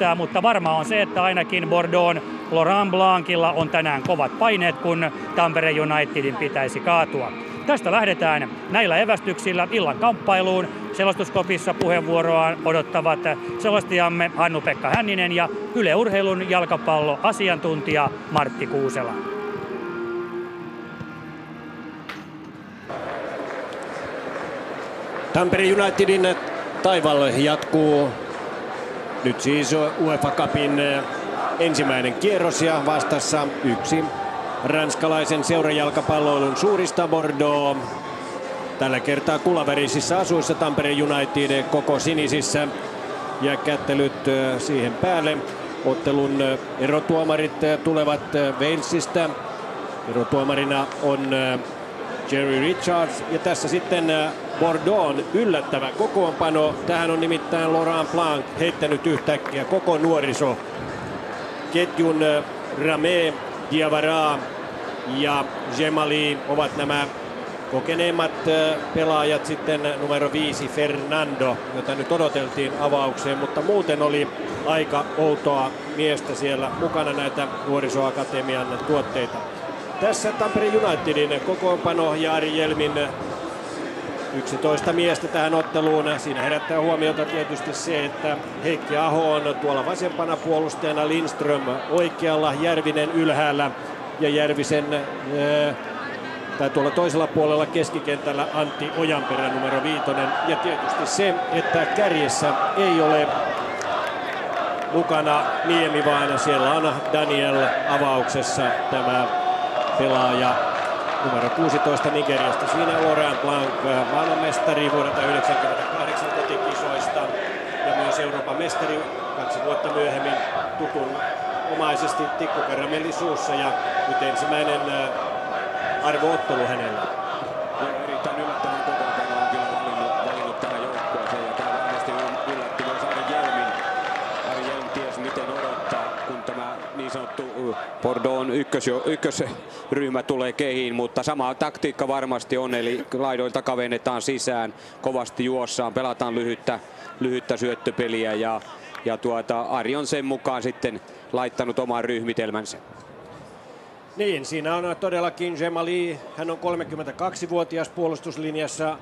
näyttää, mutta varmaa on se, että ainakin Bordeaux Laurent Blancilla on tänään kovat paineet, kun Tampere Unitedin pitäisi kaatua. Tästä lähdetään näillä evästyksillä illan kamppailuun. Selostuskopissa puheenvuoroaan odottavat selostajamme Hannu-Pekka Hänninen ja Yle Urheilun jalkapalloasiantuntija Martti Kuusela. Tampere Unitedin taival jatkuu. Nyt siis UEFA Cupin ensimmäinen kierros ja vastassa yksi ranskalaisen seurajalkapalloilun suurista Bordeaux. Tällä kertaa kulavärisissä asuissa Tampere United koko sinisissä ja kättelyt siihen päälle. Ottelun erotuomarit tulevat Walesista. Erotuomarina on Jerry Richards ja tässä sitten Bordeauxn yllättävä kokoonpano. Tähän on nimittäin Laurent Blanc heittänyt yhtäkkiä koko nuoriso. Ketjun Ramé, Diawara ja Djemali ovat nämä kokeneemmat pelaajat, sitten numero 5 Fernando, jota nyt odoteltiin avaukseen, mutta muuten oli aika outoa miestä siellä mukana, näitä nuorisoakatemian tuotteita. Tässä Tampere Unitedin kokoonpano ja Ari Jelmin 11 miestä tähän otteluun. Siinä herättää huomiota tietysti se, että Heikki Aho on tuolla vasempana puolustajana, Lindström oikealla, Järvinen ylhäällä ja Järvisen tai tuolla toisella puolella keskikentällä Antti Ojanperä numero 5. Ja tietysti se, että kärjessä ei ole mukana Niemi, vaan siellä on Daniel avauksessa tämä pelaaja numero 16 Nigeriasta. Siinä Laurent Blanc, maailmanmestari vuodelta 1998 kotikisoista ja myös Euroopan mestari 2 vuotta myöhemmin tutun omaisesti tikkukaramelli suussa ja nyt ensimmäinen arvoottelu hänellä. Erittäin yllättävän kokoonpanoa on kyllä valinnut tähän joukkueeseen ja tämä varmasti yllätti myös Ari Jelmin. Ari Jelm tiesi miten odottaa, kun tämä niin sanottu Bordeauxn ykkösryhmä tulee kehiin, mutta sama taktiikka varmasti on, eli laidoilta kavennetaan sisään, kovasti juossaan, pelataan lyhyttä syöttöpeliä ja Ari on sen mukaan sitten laittanut oman ryhmitelmänsä. Niin, siinä on todellakin Djemali, hän on 32-vuotias puolustuslinjassa,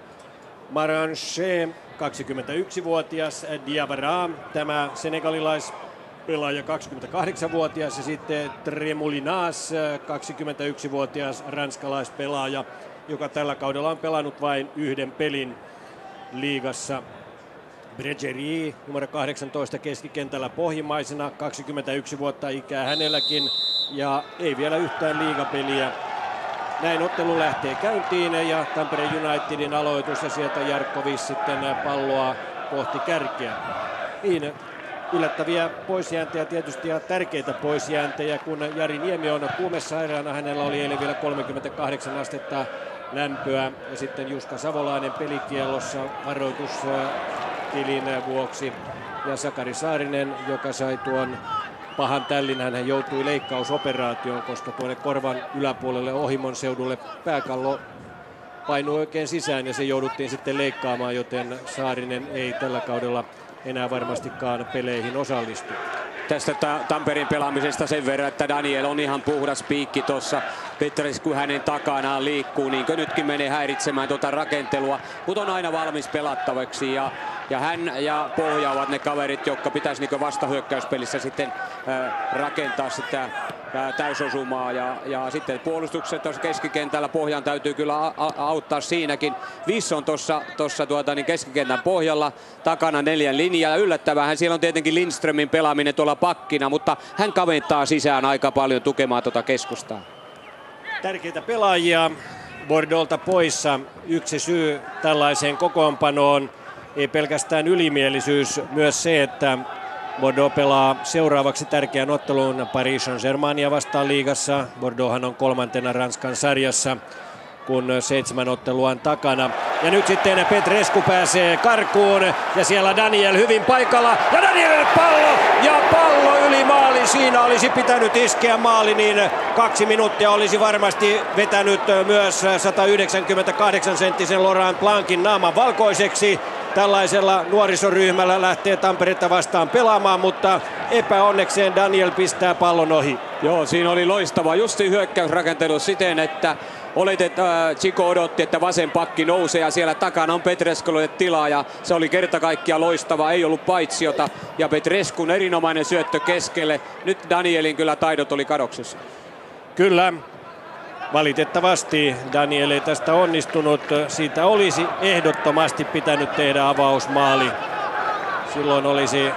Maranche 21-vuotias, Diawara, tämä senegalilaispelaaja 28-vuotias ja sitten Tremoulinas 21-vuotias ranskalaispelaaja, joka tällä kaudella on pelannut vain yhden pelin liigassa. Bregeri, numero 18 keskikentällä pohjimmaisena, 21 vuotta ikää hänelläkin ja ei vielä yhtään liigapeliä. Näin ottelu lähtee käyntiin ja Tampere Unitedin aloitus ja sieltä Jarkkovic sitten palloa kohti kärkeä. Niin, yllättäviä poisjääntejä tietysti ja tärkeitä poisjääntejä, kun Jari Niemi on kuumesairaana. Hänellä oli eilen vielä 38 astetta lämpöä ja sitten Juska Savolainen pelikiellossa varoituskilin vuoksi ja Sakari Saarinen, joka sai tuon pahan tällin, hän joutui leikkausoperaatioon, koska tuonne korvan yläpuolelle Ohimon seudulle pääkallo painui oikein sisään ja se jouduttiin sitten leikkaamaan, joten Saarinen ei tällä kaudella enää varmastikaan peleihin osallistu. Tästä Tampereen pelaamisesta sen verran, että Daniel on ihan puhdas piikki tuossa. Petrescu hänen takanaan liikkuu, niin kuin nytkin menee häiritsemään tuota rakentelua, mutta on aina valmis pelattavaksi ja hän ja Pohja ovat ne kaverit, jotka pitäisi niin vastahyökkäyspelissä sitten rakentaa sitä täysosumaa ja sitten puolustukset tuossa keskikentällä Pohjan täytyy kyllä auttaa siinäkin. Viss on tuossa keskikentän pohjalla takana 4 linjaa. Yllättävähän siellä on tietenkin Lindströmin pelaaminen tuolla pakkina, mutta hän kaventaa sisään aika paljon tukemaan tuota keskustaa. Tärkeitä pelaajia Bordeauxlta poissa. Yksi syy tällaiseen kokoonpanoon ei pelkästään ylimielisyys, myös se, että Bordeaux pelaa seuraavaksi tärkeän ottelun Paris Saint-Germainia vastaan liigassa. Bordeauxhan on 3. Ranskan sarjassa, kun 7 ottelua on takana. Ja nyt sitten Petrescu pääsee karkuun ja siellä Daniel hyvin paikalla. Ja Daniel pallo yli maali. Siinä olisi pitänyt iskeä maali, niin 2 minuuttia olisi varmasti vetänyt myös 198-senttisen Laurent Blancin naaman valkoiseksi. tällaisella nuorisoryhmällä lähtee Tamperetta vastaan pelaamaan, mutta epäonnekseen Daniel pistää pallon ohi. Joo, siinä oli loistava justi hyökkäysrakentelu siten, että Chico odotti, että vasen pakki nousee ja siellä takana on Petresculle tilaa ja se oli kerta kaikkiaan loistava, ei ollut paitsiota ja Petrescun erinomainen syöttö keskelle. Nyt Danielin kyllä taidot oli kadoksessa. Kyllä, valitettavasti Daniel ei tästä onnistunut. Siitä olisi ehdottomasti pitänyt tehdä avausmaali. Silloin olisi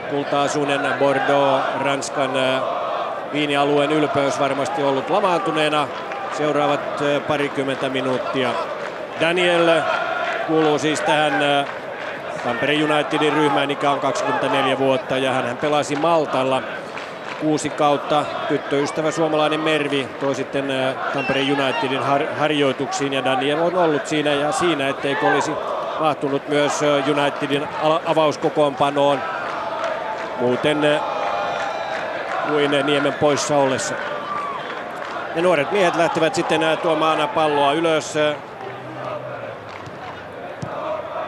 kulta-asuinen Bordeaux, Ranskan viinialueen ylpeys varmasti ollut lamaantuneena seuraavat parikymmentä minuuttia. Daniel kuuluu siis tähän Tampere Unitedin ryhmään, ikä on 24 vuotta ja hän pelasi Maltalla 6 kautta. Tyttöystävä suomalainen Mervi toi sitten Tampere Unitedin harjoituksiin ja Daniel on ollut siinä, etteikö olisi mahtunut myös Unitedin avauskokoonpanoon muuten kuin Niemen poissa ollessa. Ja nuoret miehet lähtevät sitten tuomaan palloa ylös.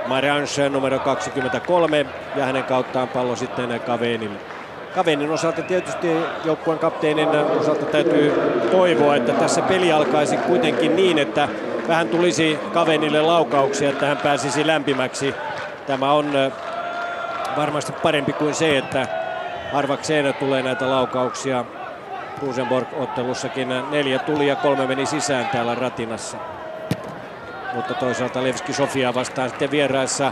Marange numero 23 ja hänen kauttaan pallo sitten Cavenille. Cavenin osalta tietysti joukkueen kapteenin osalta täytyy toivoa, että tässä peli alkaisi kuitenkin niin, että vähän tulisi Cavenille laukauksia, että hän pääsisi lämpimäksi. Tämä on varmasti parempi kuin se, että harvakseen tulee näitä laukauksia. Rosenborg-ottelussakin 4 tuli ja 3 meni sisään täällä Ratinassa. Mutta toisaalta Levski Sofia vastaan sitten vieraissa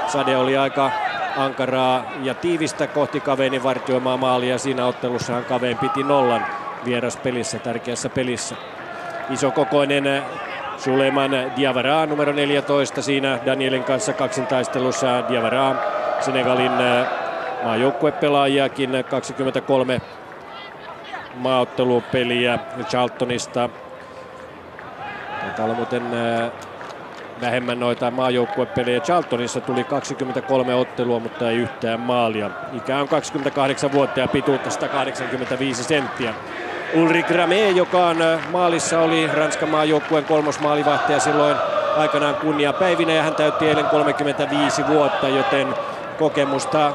sade oli aika ankaraa ja tiivistä kohti Cavenin vartioimaa maalia. Siinä ottelussahan Caven piti nollan vieraspelissä, tärkeässä pelissä. Isokokoinen Suleiman Diawara numero 14 siinä Danielin kanssa kaksintaistelussa. Diawara Senegalin maajoukkuepelaajiakin 23 maaottelupeliä Charltonista. Taitaa olla muuten vähemmän noita maajoukkuepelejä. Charltonissa tuli 23 ottelua, mutta ei yhtään maalia. Ikä on 28 vuotta ja pituutta 185 senttiä. Ulrik Ramé, joka on maalissa, oli Ranskan maajoukkueen 3. maalivahti ja silloin aikanaan kunniapäivinä ja hän täytti eilen 35 vuotta, joten kokemusta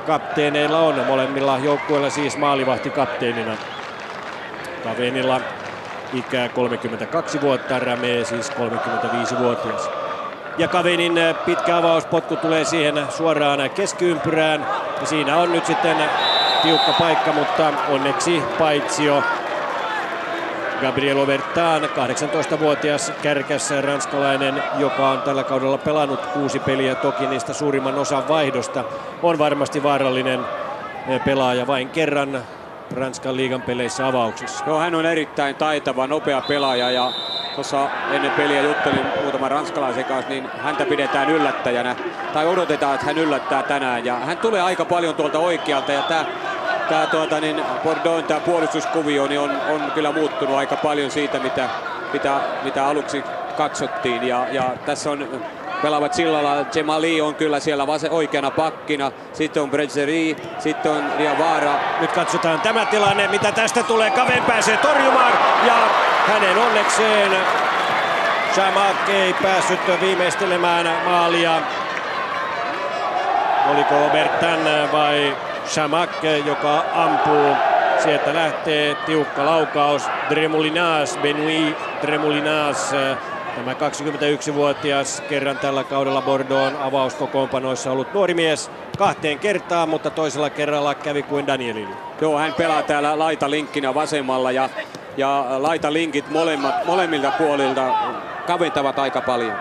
kapteeneilla on molemmilla joukkueilla siis maalivahti kapteenina. Cavenilla ikää 32 vuotta, Ramé siis 35-vuotias. Ja Cavenin pitkä avauspotku tulee siihen suoraan keskiympyrään. Ja siinä on nyt sitten tiukka paikka, mutta onneksi paitsio. Gabriel Obertan, 18-vuotias kärkässä ranskalainen, joka on tällä kaudella pelannut 6 peliä, toki niistä suurimman osan vaihdosta, on varmasti vaarallinen pelaaja vain kerran Ranskan liigan peleissä avauksessa. Joo, hän on erittäin taitava, nopea pelaaja ja tuossa ennen peliä juttelin muutaman ranskalaisen kanssa, niin häntä pidetään yllättäjänä tai odotetaan, että hän yllättää tänään ja hän tulee aika paljon tuolta oikealta ja tämä Bordeauxn puolustuskuvio niin on kyllä muuttunut aika paljon siitä, mitä aluksi katsottiin. Ja tässä on pelaavat sillalla. Djemali on kyllä siellä oikeana pakkina. Sitten on Brezeri, sitten on Diawara. Nyt katsotaan tämä tilanne, mitä tästä tulee. Caven pääsee torjumaan ja hänen onnekseen Chamakh ei päässyt viimeistelemään maalia. Oliko Obertan vai Chamakh, joka ampuu? Sieltä lähtee tiukka laukaus. Benoit Dremoulinas, tämä 21-vuotias, kerran tällä kaudella Bordeauxn avauskokoonpanoissa ollut nuori mies 2 kertaan, mutta toisella kerralla kävi kuin Danielille. Joo, hän pelaa täällä laitalinkkinä vasemmalla ja laitalinkit molemmilta puolilta kaventavat aika paljon.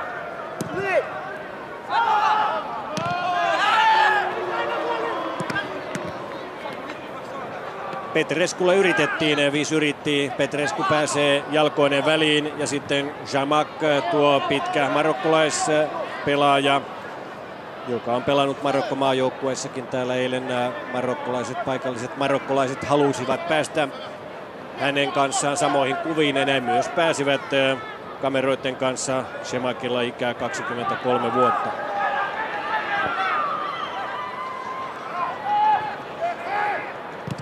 Petresculle yritettiin, 5 yritti, Petrescu pääsee jalkoinen väliin ja sitten Chamakh, tuo pitkä marokkolaispelaaja, joka on pelannut Marokko-maajoukkueessakin täällä eilen. Paikalliset marokkolaiset halusivat päästä hänen kanssaan samoihin kuviin ja näin myös pääsivät kameroiden kanssa. Chamakhilla ikää 23 vuotta.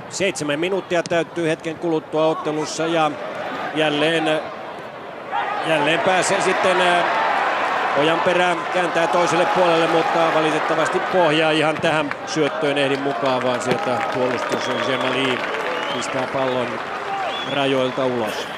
Seitsemän minuuttia täyttyy hetken kuluttua ottelussa ja jälleen pääsee sitten Ojanperä kääntää toiselle puolelle, mutta valitettavasti pohjaa ihan tähän syöttöön ehdin mukaan, vaan sieltä puolustus on Jemali pistää pallon rajoilta ulos.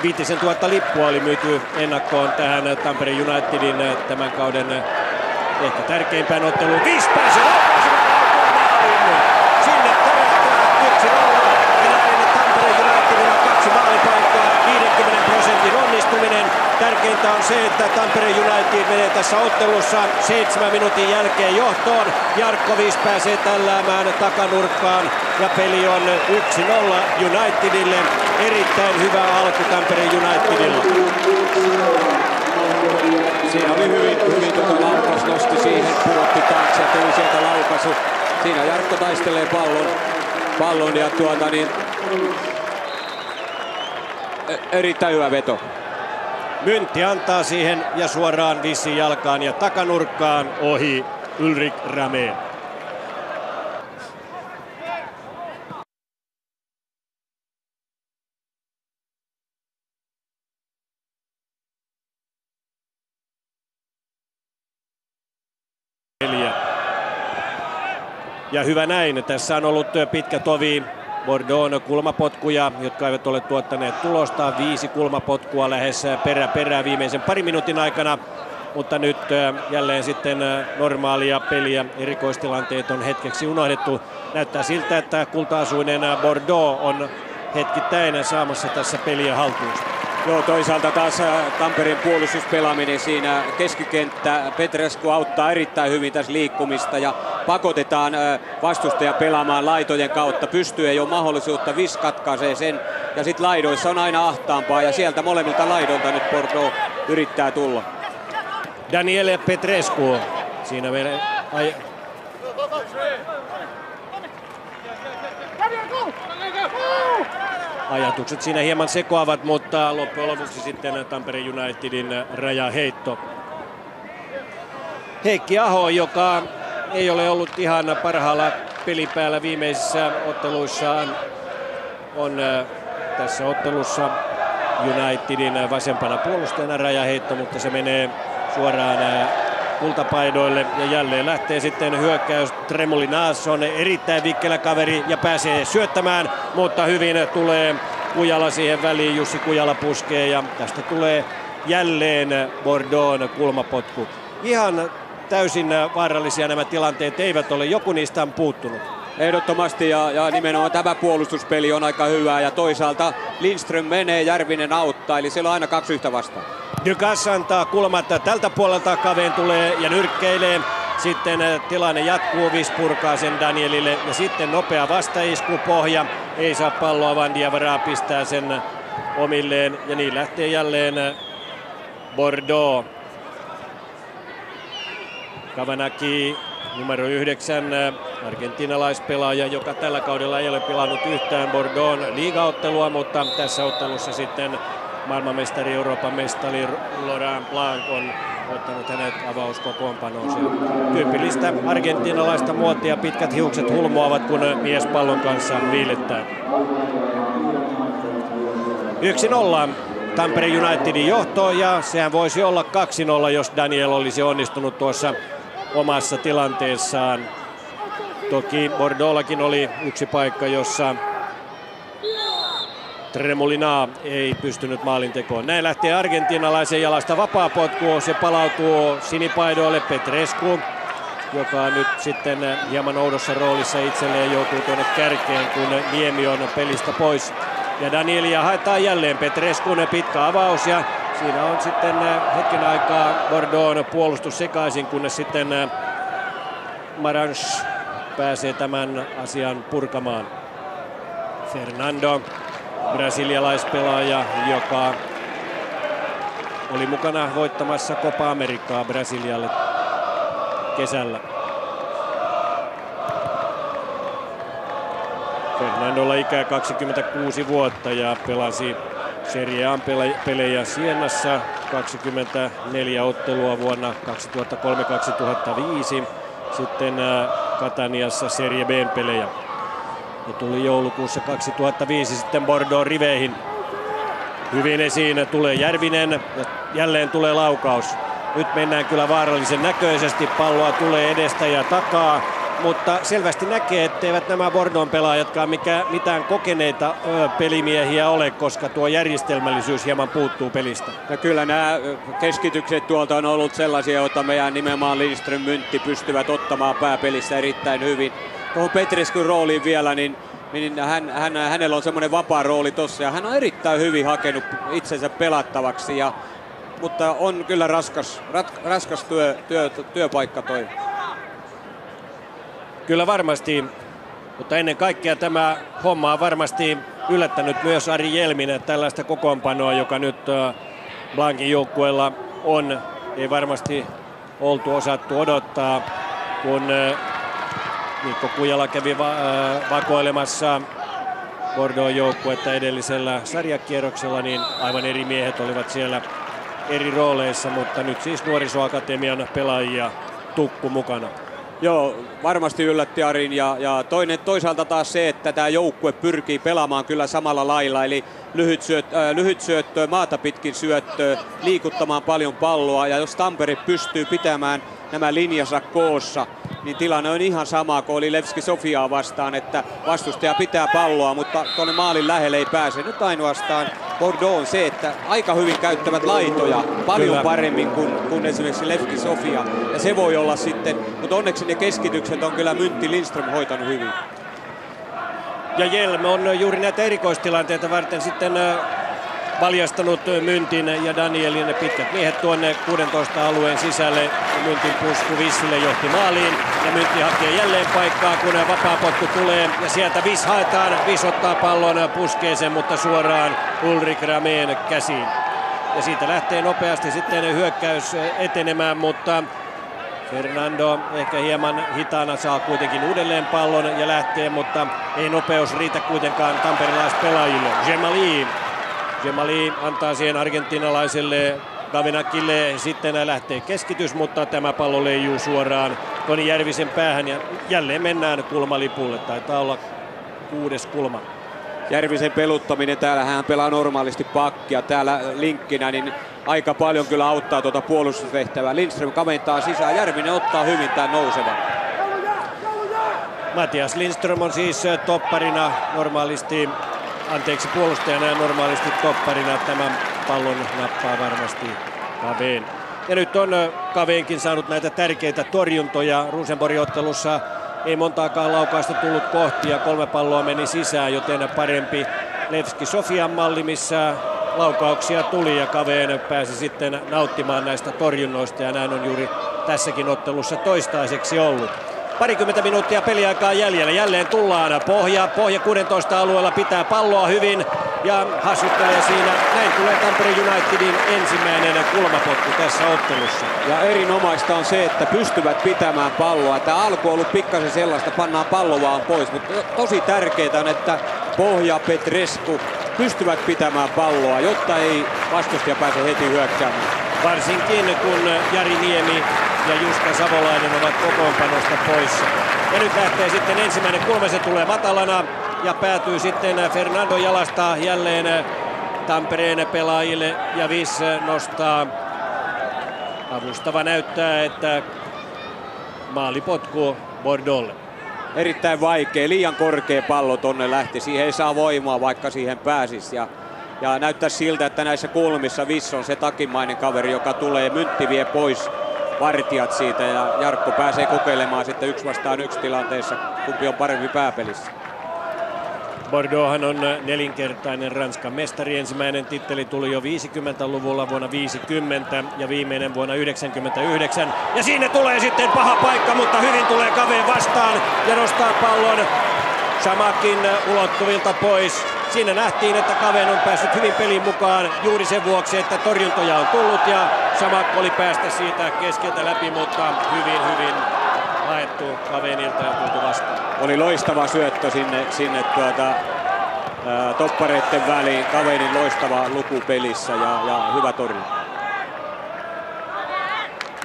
Viitisen 000 lippua oli myyty ennakkoon tähän Tampere Unitedin tämän kauden ehkä tärkeimpään otteluun. 5 pääsee sinne törähtää 1-0 ja näin Tampere Unitedilla 2 maalipaikkaa, 50% onnistuminen. Tärkeintä on se, että Tampere United menee tässä ottelussa 7 minuutin jälkeen johtoon. Jarkkovic pääsee tälläämään takanurkkaan ja peli on 1-0 Unitedille. Erittäin hyvä alku Tampere Unitedilla. Siinä oli hyvin laukaus, nosti siihen, pudotti taakse ja tuli sieltä laukaisu. Siinä Jarkko taistelee pallon ja erittäin hyvä veto. Myntti antaa siihen ja suoraan Vissin jalkaan ja takanurkkaan ohi Ulrik Rame. Ja hyvä näin. Tässä on ollut pitkä tovi. Bordeaux kulmapotkuja, jotka eivät ole tuottaneet tulosta. 5 kulmapotkua lähes perä viimeisen parin minuutin aikana. Mutta nyt jälleen sitten normaalia peliä. Erikoistilanteet on hetkeksi unohdettu. Näyttää siltä, että kulta-asuinen Bordeaux on hetkittäin saamassa tässä peliä haltuunsa. Joo, toisaalta taas Tampereen puolustuspelaaminen siinä keskikenttä. Petrescu auttaa erittäin hyvin tässä liikkumista ja pakotetaan vastustaja pelaamaan laitojen kautta. Pystyy ei ole mahdollisuutta, Vis katkaisee sen ja sitten laidoissa on aina ahtaampaa ja sieltä molemmilta laidolta nyt Bordeaux yrittää tulla. Daniele Petrescu. Siinä meille ajatukset siinä hieman sekoavat, mutta loppujen lopuksi sitten Tampere Unitedin rajaheitto. Heikki Aho, joka ei ole ollut ihan parhaalla pelipäällä viimeisissä otteluissaan, on tässä ottelussa Unitedin vasempana puolustajana rajaheitto, mutta se menee suoraan kultapaidoille ja jälleen lähtee sitten hyökkäys. Tremolinas on erittäin vikkelä kaveri ja pääsee syöttämään, mutta hyvin tulee Kujala siihen väliin. Jussi Kujala puskee ja tästä tulee jälleen Bordeaux kulmapotku. Ihan täysin vaarallisia nämä tilanteet eivät ole, joku niistä on puuttunut. Ehdottomasti ja nimenomaan tämä puolustuspeli on aika hyvä ja toisaalta Lindström menee, Järvinen auttaa, eli siellä on aina 2 yhtä vastaan. Dukas antaa kulmat tältä puolelta, Kaveen tulee ja nyrkkeilee. Sitten tilanne jatkuu, Vis purkaa sen Danielille ja sitten nopea vastaisku, pohja. Ei saa palloa, Van Diawara pistää sen omilleen ja niin lähtee jälleen Bordeaux. Kavanaki numero 9, argentinalaispelaaja, joka tällä kaudella ei ole pelannut yhtään Bordeaux liigaottelua, mutta tässä ottelussa sitten maailmanmestari, Euroopan mestari Laurent Blanc on ottanut hänet avauskokoonpanoonsa. Tyypillistä argentinalaista muotia, pitkät hiukset hulmoavat, kun mies pallon kanssa viilettää. 1-0 Tampere Unitedin johto ja sehän voisi olla 2-0, jos Daniel olisi onnistunut tuossa omassa tilanteessaan. Toki Bordeauxllakin oli yksi paikka, jossa Tremolina ei pystynyt maalintekoon. Näin lähtee argentinalaisen jalasta vapaapotku. Se palautuu sinipaidoille Petrescu, joka nyt sitten hieman oudossa roolissa itselleen joutuu tuonne kärkeen, kun Niemi on pelistä pois. Ja Danielia haetaan jälleen. Petrescun pitkä avaus ja siinä on sitten hetken aikaa Bordeaux puolustus sekaisin, kunnes sitten Maranch pääsee tämän asian purkamaan. Fernando, brasilialaispelaaja, joka oli mukana voittamassa Copa Americaa Brasilialle kesällä. Fernandolla ikää 26 vuotta ja pelasi Serie A-pelejä Siennassa, 24 ottelua vuonna 2003-2005. Sitten Cataniassa Serie B-pelejä. Ja tuli joulukuussa 2005 sitten Bordeaux riveihin. Hyvin esiin tulee Järvinen ja jälleen tulee laukaus. Nyt mennään kyllä vaarallisen näköisesti, palloa tulee edestä ja takaa. Mutta selvästi näkee, etteivät nämä Bordeauxn pelaajatkaan mitään kokeneita pelimiehiä ole, koska tuo järjestelmällisyys hieman puuttuu pelistä. Ja kyllä nämä keskitykset tuolta on ollut sellaisia, joita meidän nimenomaan Lindström, Myntti pystyvät ottamaan pääpelissä erittäin hyvin. Tuohon Petreskyn rooliin vielä, niin hänellä on semmoinen vapaa rooli tossa ja hän on erittäin hyvin hakenut itsensä pelattavaksi. Mutta on kyllä raskas työpaikka toi. Kyllä varmasti, mutta ennen kaikkea tämä homma on varmasti yllättänyt myös Ari Jelminen, tällaista kokoonpanoa, joka nyt Blancin joukkueella on. Ei varmasti oltu osattu odottaa, kun Mikko Kujala kävi vakoilemassa Bordeaux joukkuetta edellisellä sarjakierroksella, niin aivan eri miehet olivat siellä eri rooleissa, mutta nyt siis nuorisoakatemian pelaajia tukku mukana. Joo, varmasti yllätti Arin ja toisaalta taas se, että tämä joukkue pyrkii pelaamaan kyllä samalla lailla, eli lyhyt syöttöä, maata pitkin syöttöä, liikuttamaan paljon palloa, ja jos Tampere pystyy pitämään nämä linjansa koossa, niin tilanne on ihan sama kuin oli Levski Sofiaa vastaan, että vastustaja pitää palloa, mutta tuonne maalin lähelle ei pääse. Nyt ainoastaan Bordeaux on se, että aika hyvin käyttävät laitoja paljon kyllä paremmin kuin esimerkiksi Levski Sofia. Ja se voi olla sitten, mutta onneksi ne keskitykset on kyllä Myntti Lindström hoitanut hyvin. Ja Jelm on juuri näitä erikoistilanteita varten sitten valjastanut Myntin ja Danielin pitkät miehet tuonne 16 alueen sisälle. Myntin pusku Vissille johti maaliin ja Myntti hakee jälleen paikkaa, kun vapaapotku tulee ja sieltä Viss haetaan. Viss ottaa pallon, puskee sen, mutta suoraan Ulrik Rameen käsiin. Ja siitä lähtee nopeasti sitten hyökkäys etenemään, mutta Fernando ehkä hieman hitaana saa kuitenkin uudelleen pallon ja lähtee, mutta ei nopeus riitä kuitenkaan tamperelaispelaajille. Gemali antaa siihen argentinalaiselle Gavenakille, sitten lähtee keskitys, mutta tämä pallo leijuu suoraan Toni Järvisen päähän ja jälleen mennään kulmalipulle, taitaa olla 6. kulma. Järvisen peluttaminen, täällä hän pelaa normaalisti pakkia, täällä linkkinä, niin aika paljon kyllä auttaa tuota puolustustehtävää. Lindström kaventaa sisään, Järvinen ottaa hyvin tämän nousevan. Matias Lindström on siis topparina puolustajana ja normaalisti topparina. Tämän pallon nappaa varmasti Caveen. Ja nyt on Caveenkin saanut näitä tärkeitä torjuntoja. Rosenborgin ottelussa ei montaakaan laukausta tullut kohti ja 3 palloa meni sisään, joten parempi Levski Sofian malli, missä laukauksia tuli ja Caveen pääsi sitten nauttimaan näistä torjunnoista ja näin on juuri tässäkin ottelussa toistaiseksi ollut. Parikymmentä minuuttia peliaikaa jäljellä. Jälleen tullaan Pohja 16 alueella, pitää palloa hyvin ja hassuttelee siinä. Näin tulee Tampere Unitedin ensimmäinen kulmapotku tässä ottelussa. Ja erinomaista on se, että pystyvät pitämään palloa. Tämä alku on ollut pikkasen sellaista, pannaan pallo vaan pois. Mutta tosi tärkeää on, että Pohja, Petrescu pystyvät pitämään palloa, jotta ei vastustaja pääse heti hyökkäämään. Varsinkin kun Jari Niemi ja Juska Savolainen ovat kokoonpanosta poissa. Ja nyt lähtee sitten ensimmäinen kulma, se tulee matalana ja päätyy sitten Fernando jalasta jälleen Tampereen pelaajille ja Viss nostaa. Avustava näyttää, että maalipotku Bordeauxlle. Erittäin vaikea, liian korkea pallo tonne lähti, siihen ei saa voimaa vaikka siihen pääsisi. Ja näyttää siltä, että näissä kulmissa Viss on se takimainen kaveri, joka tulee, Myntti vie pois vartijat siitä ja Jarkko pääsee kokeilemaan sitten 1 vastaan 1 tilanteessa, kumpi on parempi pääpelissä. Bordeauxhan on 4-kertainen Ranskan mestari. Ensimmäinen titteli tuli jo 50-luvulla vuonna 50 ja viimeinen vuonna 99. Ja siinä tulee sitten paha paikka, mutta hyvin tulee Caveen vastaan ja nostaa pallon Chamakin ulottuvilta pois. Siinä nähtiin, että Caveen on päässyt hyvin peliin mukaan juuri sen vuoksi, että torjuntoja on tullut ja Chamak oli päästä siitä keskeltä läpi, mutta hyvin haettu Caveenilta ja tultu vastaan. Oli loistava syöttö sinne toppareiden väliin. Kaverin loistava luku pelissä ja hyvä torjunta.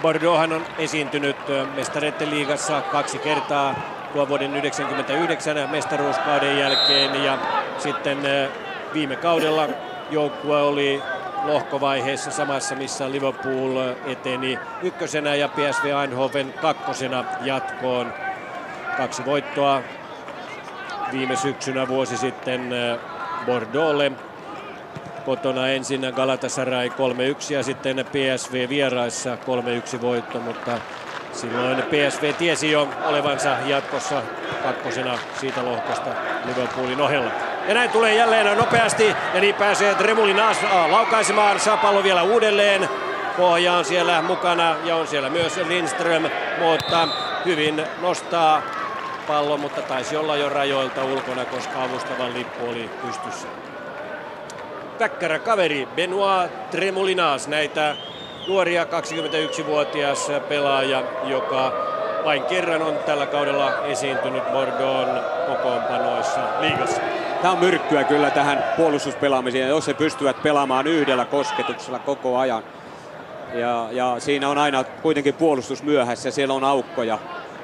Bordeauxhan on esiintynyt mestareiden liigassa 2 kertaa tuon vuoden 1999 mestaruuskauden jälkeen ja sitten viime kaudella joukkue oli lohkovaiheessa samassa, missä Liverpool eteni 1. ja PSV Eindhoven 2. jatkoon. 2 voittoa viime syksynä vuosi sitten Bordeauxlle. Kotona ensin Galatasaray 3-1 ja sitten PSV vieraissa 3-1 voitto, mutta silloin PSV tiesi jo olevansa jatkossa 2. siitä lohkosta Liverpoolin ohella. Ja näin tulee jälleen nopeasti ja niin pääsee Tremolinas laukaisemaan, saa pallo vielä uudelleen. Pohja on siellä mukana ja on siellä myös Lindström, mutta hyvin nostaa pallo, mutta taisi olla jo rajoilta ulkona, koska avustavan lippu oli pystyssä. Väkkärä kaveri Benoit Tremolinas, näitä nuoria 21-vuotias pelaaja, joka vain kerran on tällä kaudella esiintynyt Bordeauxn kokoonpanoissa liigassa. Tämä on myrkkyä kyllä tähän puolustuspelaamiseen, jos he pystyvät pelaamaan yhdellä kosketuksella koko ajan. Ja siinä on aina kuitenkin puolustus myöhässä ja siellä on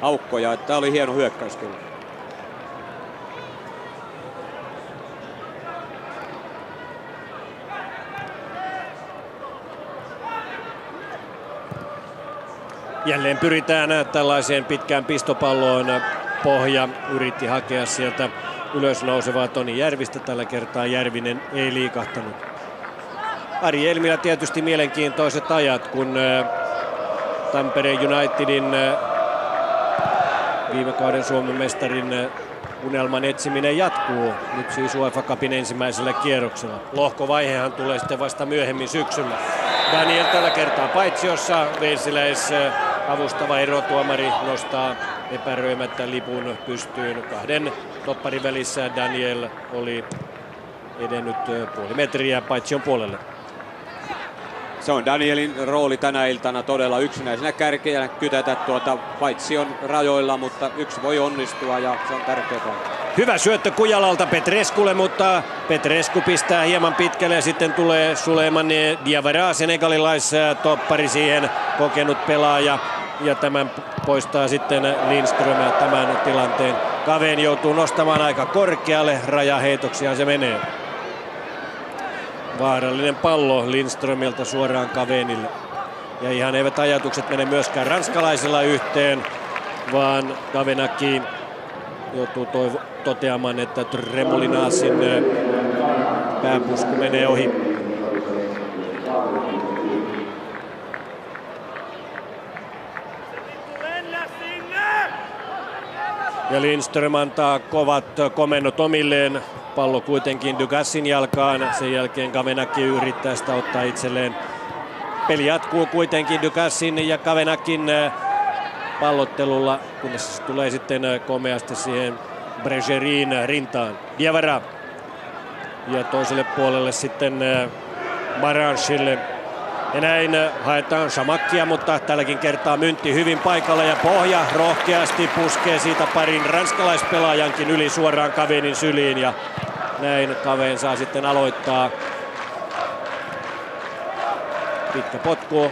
aukkoja. Tämä oli hieno hyökkäys kyllä. Jälleen pyritään tällaiseen pitkään pistopalloon. Pohja yritti hakea sieltä ylös nousevaa Toni Järvistä. Tällä kertaa Järvinen ei liikahtanut. Ari Elmillä tietysti mielenkiintoiset ajat, kun Tampere Unitedin viime kauden Suomen mestarin unelman etsiminen jatkuu. Nyt siis UEFA Cupin ensimmäisellä kierroksella. Lohkovaihehan tulee sitten vasta myöhemmin syksyllä. Daniel tällä kertaa paitsiossa. Walesiläis avustava erotuomari nostaa epäröimättä lipun pystyyn. 2 topparin välissä Daniel oli edennyt puoli metriä paitsion puolelle. Se on Danielin rooli tänä iltana todella yksinäisenä kärkeänä kytätä tuota paitsion rajoilla, mutta yksi voi onnistua ja se on tärkeää. Hyvä syöttö Kujalalta Petresculle, mutta Petrescu pistää hieman pitkälle ja sitten tulee Suleiman Diawara, senegalilaistoppari siihen, kokenut pelaaja. Ja tämän poistaa sitten Lindström tämän tilanteen. Caveen joutuu nostamaan aika korkealle, rajaheitoksiaan se menee. Vaarallinen pallo Lindströmiltä suoraan Caveenille. Ja ihan eivät ajatukset mene myöskään ranskalaisilla yhteen, vaan Kavenaki joutuu toteamaan, että Tremolinasin pääpusku menee ohi. Ja Lindström antaa kovat komennot omilleen. Pallo kuitenkin Dugassin jalkaan. Sen jälkeen Kavenaki yrittää sitä ottaa itselleen. Peli jatkuu kuitenkin Dugassin ja Kavenakin pallottelulla, kunnes se tulee sitten komeasti siihen Bregerin rintaan. Diawara. Ja toiselle puolelle sitten Maranchille. Ja näin haetaan Shamakkia, mutta tälläkin kertaa Myntti hyvin paikalla ja Pohja rohkeasti puskee siitä parin ranskalaispelaajankin yli suoraan Caveenin syliin ja näin Caveen saa sitten aloittaa. Pitkä potku.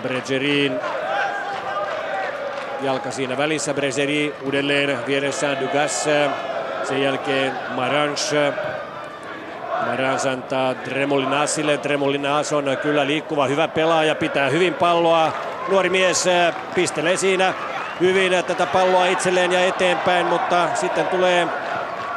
Bregerin jalka siinä välissä. Bregeri uudelleen vieressään Dugas. Sen jälkeen Maranch. Maranch antaa Tremolinasille. Tremolinas on kyllä liikkuva, hyvä pelaaja, pitää hyvin palloa. Nuori mies pistelee siinä hyvin tätä palloa itselleen ja eteenpäin, mutta sitten tulee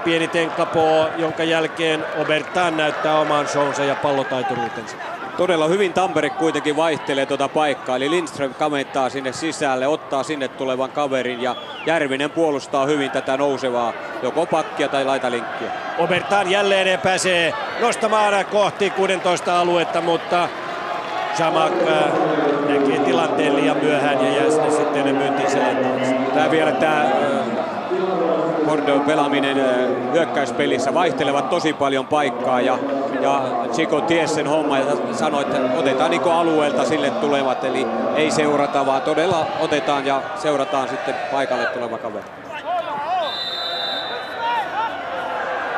pieni tenkkapoo, jonka jälkeen Obertan näyttää oman shownsa ja pallotaituruutensa. Todella hyvin Tampere kuitenkin vaihtelee tuota paikkaa, eli Lindström kamettaa sinne sisälle, ottaa sinne tulevan kaverin ja Järvinen puolustaa hyvin tätä nousevaa, joko pakkia tai laitalinkkiä. Obertan jälleen pääsee nostamaan kohti 16 aluetta, mutta Shamak näkee tilanteen liian myöhään ja jää sinne sitten Myntin selän taakse. Tää vielä Bordeaux pelaaminen hyökkäyspelissä vaihtelevat tosi paljon paikkaa ja Chico ties sen homma ja sanoi, että otetaan niin alueelta sille tulevat, eli ei seurata, vaan todella otetaan ja seurataan sitten paikalle tuleva kaveri.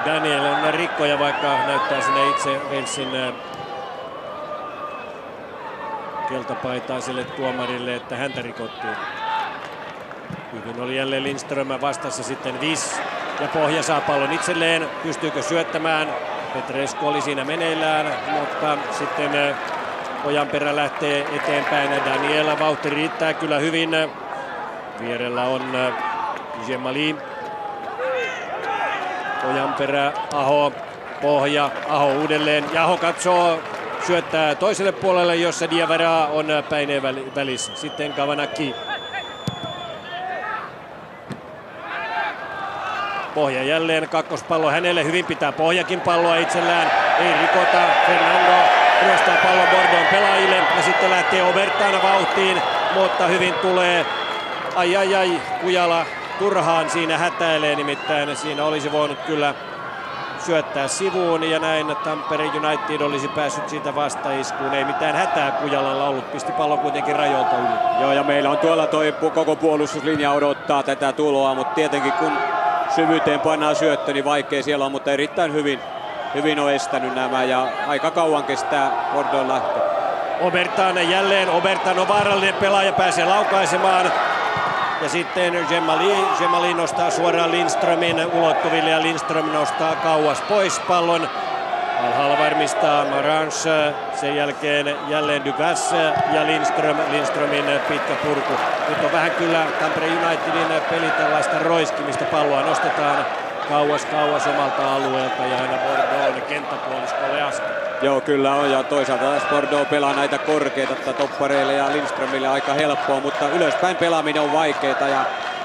Daniel on rikkoja, vaikka näyttää sinne itse Velsin keltapaitaa sille tuomarille, että häntä rikottiin. Hyvin oli jälleen Lindström vastassa sitten Viss ja Pohja saa pallon itselleen. Pystyykö syöttämään? Petrescu oli siinä meneillään, mutta sitten Ojanperä lähtee eteenpäin. Daniela vauhti riittää kyllä hyvin. Vierellä on Džemaly. Ojanperä, Aho, Pohja, Aho uudelleen. Ja Aho katsoo, syöttää toiselle puolelle, jossa Diawara on päineen välissä. Sitten Kavanaki. Pohja jälleen, kakkospallo hänelle, hyvin pitää Pohjakin palloa itsellään, ei rikota, Fernando ryöstää pallon Bordeauxn pelaajille ja sitten lähtee Obertana vauhtiin, mutta hyvin tulee, ai, Kujala turhaan siinä hätäilee, nimittäin siinä olisi voinut kyllä syöttää sivuun ja näin Tampere United olisi päässyt siitä vastaiskuun, ei mitään hätää Kujalalla ollut, pisti pallon kuitenkin rajoilta yli. Joo, ja meillä on tuolla toi koko puolustuslinja odottaa tätä tuloa, mutta tietenkin kun syvyyteen pannaan syöttö, niin vaikea siellä on, mutta erittäin hyvin on estänyt nämä ja aika kauan kestää Bordeaux lähtö. Obertan jälleen, Obertan on vaarallinen pelaaja, pääsee laukaisemaan. Ja sitten Džemaly nostaa suoraan Lindströmin ulottuville ja Lindström nostaa kauas pois pallon. Alhaalla varmistaa Marange, sen jälkeen jälleen Dugas ja Lindströmin pitkä purku. Nyt on vähän kyllä Tampere Unitedin peli tällaista roiskimista, palloa nostetaan kauas omalta alueelta ja aina Bordeauxn kenttäpuoliskolle asti. Joo, kyllä on ja toisaalta taas Bordeaux pelaa näitä korkeita toppareille ja Lindströmille aika helppoa, mutta ylöspäin pelaaminen on vaikeaa ja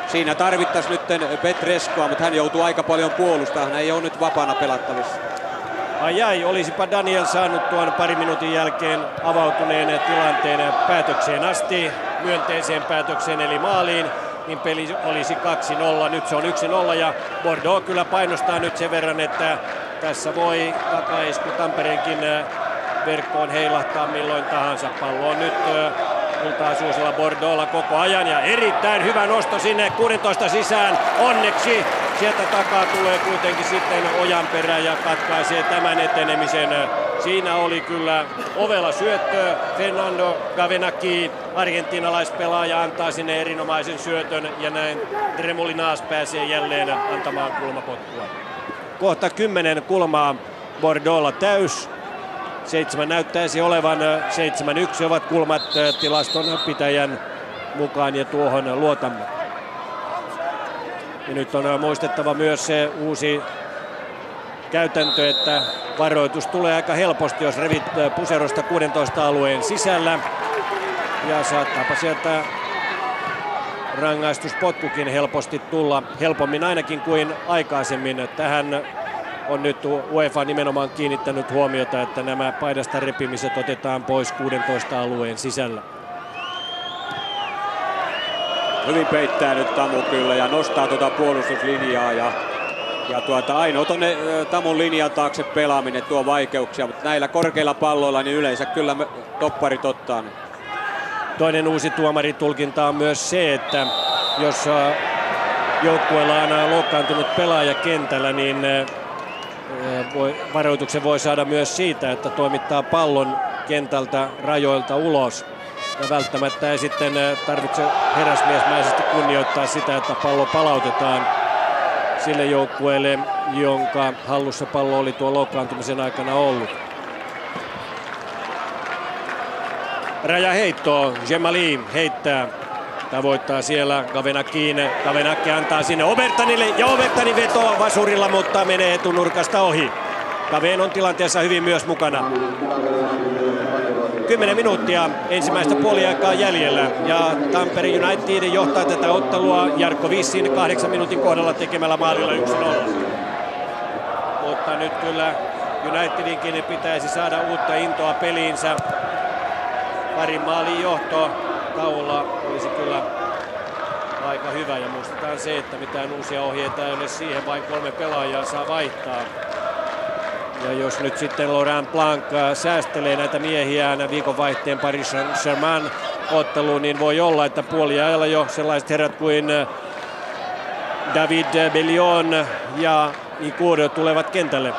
siinä tarvittaisiin nyt Petrescua, mutta hän joutuu aika paljon puolustamaan, hän ei ole nyt vapaana pelattavissa. Ai, olisipa Daniel saanut tuon parin minuutin jälkeen avautuneen tilanteen päätökseen asti, myönteiseen päätökseen eli maaliin, niin peli olisi 2-0, nyt se on 1-0 ja Bordeaux kyllä painostaa nyt sen verran, että tässä voi takaisku Tampereenkin verkkoon heilahtaa milloin tahansa. Pallo on nyt kultaisuusella Bordeauxlla koko ajan ja erittäin hyvä nosto sinne 16 sisään, onneksi. Sieltä takaa tulee kuitenkin sitten Ojanperä ja katkaisee tämän etenemisen. Siinä oli kyllä ovela syöttö. Fernando Kavanaki, argentinalaispelaaja, antaa sinne erinomaisen syötön ja näin Tremolinas pääsee jälleen antamaan kulmapotkua. Kohta 10 kulmaa Bordeauxlla täys. 7 näyttäisi olevan, 7-1 ovat kulmat tilastonpitäjän mukaan ja tuohon luotamme. Ja nyt on muistettava myös se uusi käytäntö, että varoitus tulee aika helposti, jos revit puserosta 16 alueen sisällä. Ja saattaapa sieltä rangaistuspotkukin helposti tulla, helpommin ainakin kuin aikaisemmin. Tähän on nyt UEFA nimenomaan kiinnittänyt huomiota, että nämä paidasta repimiset otetaan pois 16 alueen sisällä. Hyvin peittää nyt Tamu kyllä ja nostaa tuota puolustuslinjaa ja ainoa tuonne Tamun linjan taakse pelaaminen tuo vaikeuksia, mutta näillä korkeilla palloilla niin yleensä kyllä topparit ottaa ne. Toinen uusi tuomaritulkinta on myös se, että jos joukkueella on loukkaantunut pelaaja kentällä, niin varoituksen voi saada myös siitä, että toimittaa pallon kentältä rajoilta ulos. Ja välttämättä ei sitten tarvitse herrasmiesmäisesti kunnioittaa sitä, että pallo palautetaan sille joukkueelle, jonka hallussa pallo oli tuon loukkaantumisen aikana ollut. Rajaheitto, Džemaly heittää, tavoittaa siellä Kavenakiin. Kavenakki antaa sinne Obertanille ja Obertanin veto vasurilla, mutta menee etunurkasta ohi. Kaven on tilanteessa hyvin myös mukana. 10 minuuttia ensimmäistä puoliaikaa jäljellä ja Tampere United johtaa tätä ottelua Jarkko Vissin 8 minuutin kohdalla tekemällä maalilla 1-0. Mutta nyt kyllä Unitedinkin pitäisi saada uutta intoa peliinsä. Parin maalin johto tauolla olisi kyllä aika hyvä ja muistetaan se, että mitään uusia ohjeita ei ole siihen, vain 3 pelaajaa saa vaihtaa. Ja jos nyt sitten Laurent Blanc säästelee näitä miehiään viikonvaihteen Paris Saint-Germain otteluun, niin voi olla, että puoliajalla jo sellaiset herrat kuin David Bellion ja Ikuodo tulevat kentälle.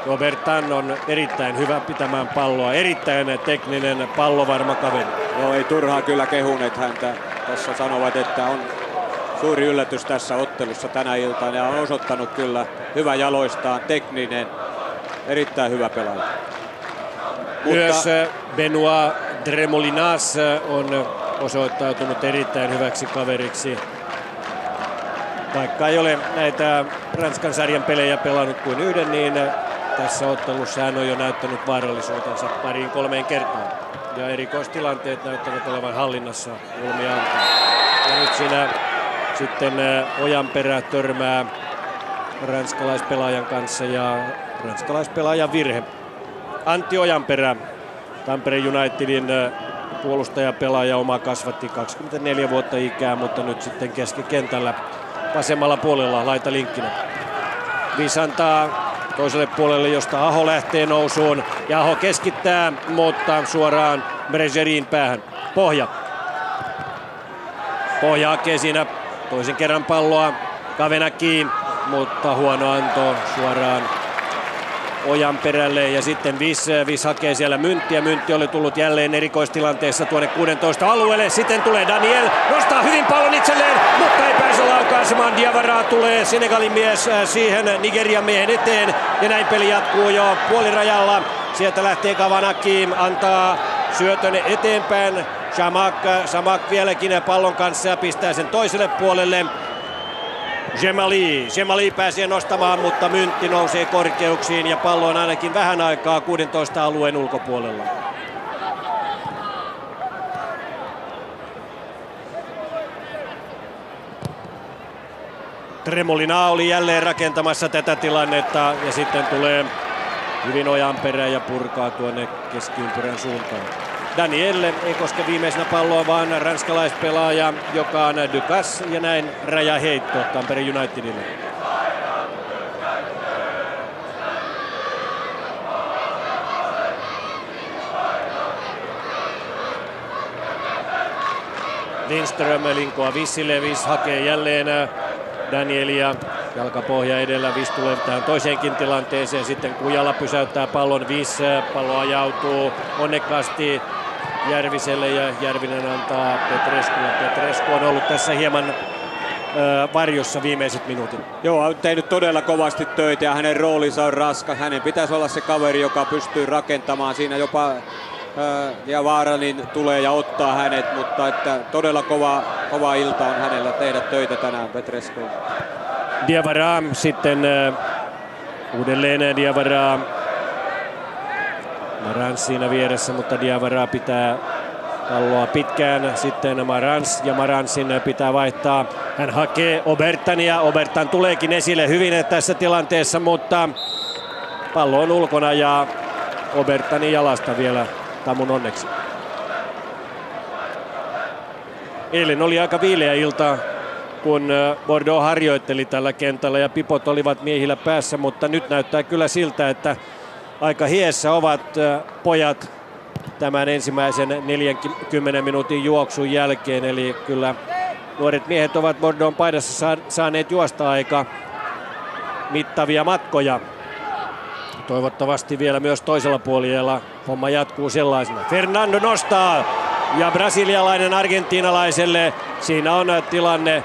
Obertan on erittäin hyvä pitämään palloa, erittäin tekninen, pallovarma kaveri. Joo, ei turhaa kyllä kehuneet häntä. Tässä sanovat, että on suuri yllätys tässä ottelussa tänä iltana ja on osoittanut kyllä hyvä jaloistaan, tekninen, erittäin hyvä pelaaja. Myös Benoit Dremolinas on osoittautunut erittäin hyväksi kaveriksi. Vaikka ei ole näitä Ranskan sarjan pelejä pelannut kuin yhden, niin tässä ottelussa hän on jo näyttänyt vaarallisuutensa 2-3 kertaan. Ja erikoistilanteet näyttävät olevan hallinnassa Ulmi antaa. Ja nyt siinä sitten Ojanperä törmää ranskalaispelaajan kanssa ja ranskalaispelaajan virhe. Antti Ojanperä, Tampere Unitedin puolustajapelaaja, oma kasvatti 24 vuotta ikää, mutta nyt sitten keskikentällä vasemmalla puolella laitalinkkinä. Viis antaa toiselle puolelle, josta Aho lähtee nousuun. Ja Aho keskittää, mutta suoraan Bregerin päähän. Pohja hakee siinä toisen kerran palloa. Kavenaki, mutta huono anto suoraan Ojanperälle. Ja sitten Viis hakee siellä Mynttiä. Myntti oli tullut jälleen erikoistilanteessa tuonne 16 alueelle. Sitten tulee Daniel, nostaa hyvin pallon itselleen, mutta ei pääse laukaisemaan. Diawara tulee, Senegalin mies, siihen Nigerian miehen eteen. Ja näin peli jatkuu jo puolirajalla. Sieltä lähtee Kavanaki, antaa syötön eteenpäin. Chamakh vieläkin pallon kanssa ja pistää sen toiselle puolelle. Jemali pääsee nostamaan, mutta Myntti nousee korkeuksiin ja pallo on ainakin vähän aikaa 16 alueen ulkopuolella. Tremolina oli jälleen rakentamassa tätä tilannetta ja sitten tulee hyvin Ojanperä ja purkaa tuonne keskiympyrän suuntaan. Daniel ei koske viimeisenä palloa, vaan ranskalaispelaaja, joka on Ducasse, ja näin rajaheitto Tampere Unitedille. Lindström linkoa Vissille, Viss hakee jälleen Danielia. Jalkapohja edellä, Viss tulee tähän toiseenkin tilanteeseen. Sitten Kujala pysäyttää pallon, Viss, pallo ajautuu onnekkaasti Järviselle ja Järvinen antaa Petresculle. Petrescu on ollut tässä hieman varjossa viimeiset minuutit. Joo, on tehnyt todella kovasti töitä ja hänen roolinsa on raskas. Hänen pitäisi olla se kaveri, joka pystyy rakentamaan siinä jopa ja Vaaranin tulee ja ottaa hänet, mutta että todella kova ilta on hänellä tehdä töitä tänään Petresculle. Diawara sitten uudelleen Diawara. Marans siinä vieressä, mutta Diawara pitää palloa pitkään. Sitten Maransin pitää vaihtaa. Hän hakee Obertania. Obertan tuleekin esille hyvin tässä tilanteessa, mutta pallo on ulkona ja Obertanin jalasta vielä Tamun onneksi. Eilen oli aika viileä ilta, kun Bordeaux harjoitteli tällä kentällä ja pipot olivat miehillä päässä, mutta nyt näyttää kyllä siltä, että aika hiessä ovat pojat tämän ensimmäisen 40 minuutin juoksun jälkeen. Eli kyllä nuoret miehet ovat Bordeauxn paidassa saaneet juosta aika mittavia matkoja. Toivottavasti vielä myös toisella puolella homma jatkuu sellaisena. Fernando nostaa ja brasilialainen argentiinalaiselle. Siinä on tilanne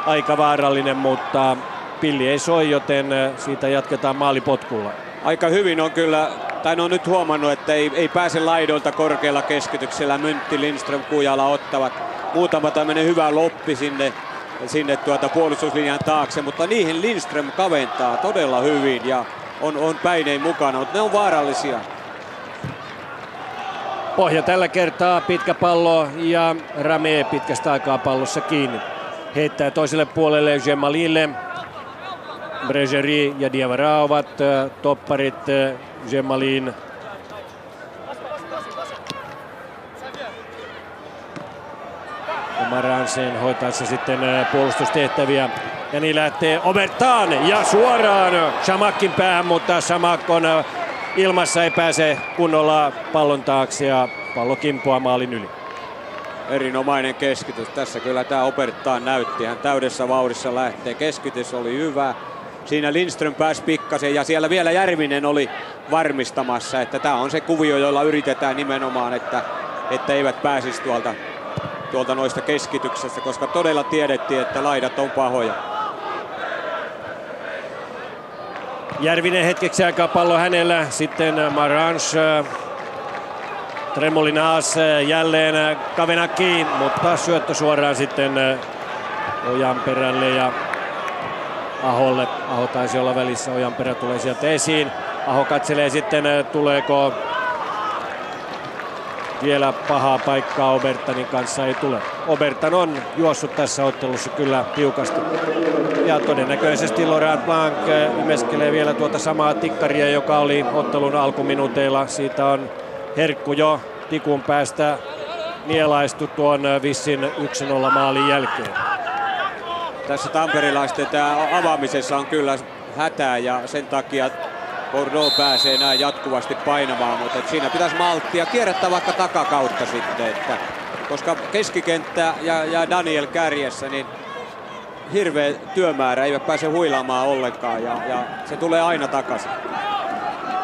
aika vaarallinen, mutta pilli ei soi, joten siitä jatketaan maalipotkulla. Aika hyvin on kyllä, tai on nyt huomannut, että ei pääse laidoilta korkealla keskityksellä. Myntti, Lindström, Kujala ottavat muutama tämmöinen hyvä loppi sinne puolustuslinjan taakse, mutta niihin Lindström kaventaa todella hyvin ja on päineen mukana, mutta ne on vaarallisia. Pohja tällä kertaa, pitkä pallo ja Rame pitkästä aikaa pallossa kiinni. Heittää toiselle puolelle Gemalille. Bregeri ja Diawara ovat topparit Gemalin. Maransen hoitaessa sitten puolustustehtäviä. Ja niin lähtee Obertan ja suoraan Chamakhin päähän, mutta Chamakh on ilmassa, ei pääse kunnolla pallon taakse ja pallo kimpoaa maalin yli. Erinomainen keskitys. Tässä kyllä tämä Obertan näytti. Hän täydessä vauhdissa lähtee. Keskitys oli hyvä. Siinä Lindström pääsi pikkasen ja siellä vielä Järvinen oli varmistamassa, että tämä on se kuvio, jolla yritetään nimenomaan, että eivät pääsisi tuolta noista keskityksestä, koska todella tiedettiin, että laidat on pahoja. Järvinen hetkeksi aikaa pallo hänellä, sitten Marange, Tremolinas, jälleen Kavenaki, mutta syöttö suoraan sitten Ojanperälle ja Aholle. Aho taisi olla välissä, Ojanperä tulee sieltä esiin. Aho katselee sitten, tuleeko vielä pahaa paikkaa Obertanin kanssa, ei tule. Obertan on juossut tässä ottelussa kyllä tiukasti. Ja todennäköisesti Laurent Blanc imeskelee vielä tuota samaa tikkaria, joka oli ottelun alkuminuuteilla. Siitä on herkku jo tikun päästä nielaistu tuon Vissin 1-0 maalin jälkeen. Tässä tamperilaisten avaamisessa on kyllä hätää ja sen takia Bordeaux pääsee näin jatkuvasti painamaan, mutta siinä pitäisi malttia kierrättää vaikka takakautta sitten, koska keskikenttä ja Daniel kärjessä, niin hirveä työmäärä, eivät pääse huilaamaan ollenkaan ja se tulee aina takaisin.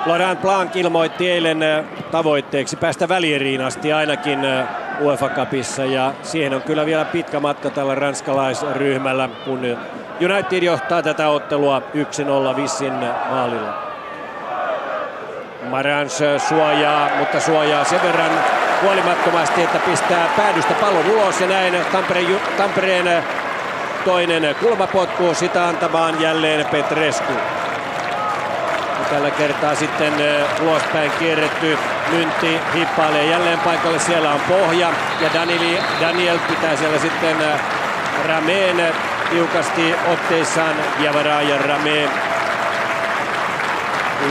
Laurent Blanc ilmoitti eilen tavoitteeksi päästä välieriin asti ainakin UEFA Cupissa ja siihen on kyllä vielä pitkä matka tällä ranskalaisryhmällä, kun United johtaa tätä ottelua 1-0 Vissin maalilla. Marange suojaa, mutta suojaa sen verran huolimattomasti, että pistää päädystä pallon ulos ja näin Tampereen toinen kulmapotku, sitä antamaan jälleen Petrescu. Tällä kertaa sitten ulospäin kierretty Myntti hippailee jälleen paikalle, siellä on pohja ja Daniel pitää siellä sitten Rameen tiukasti otteissaan. Diawara ja Rameen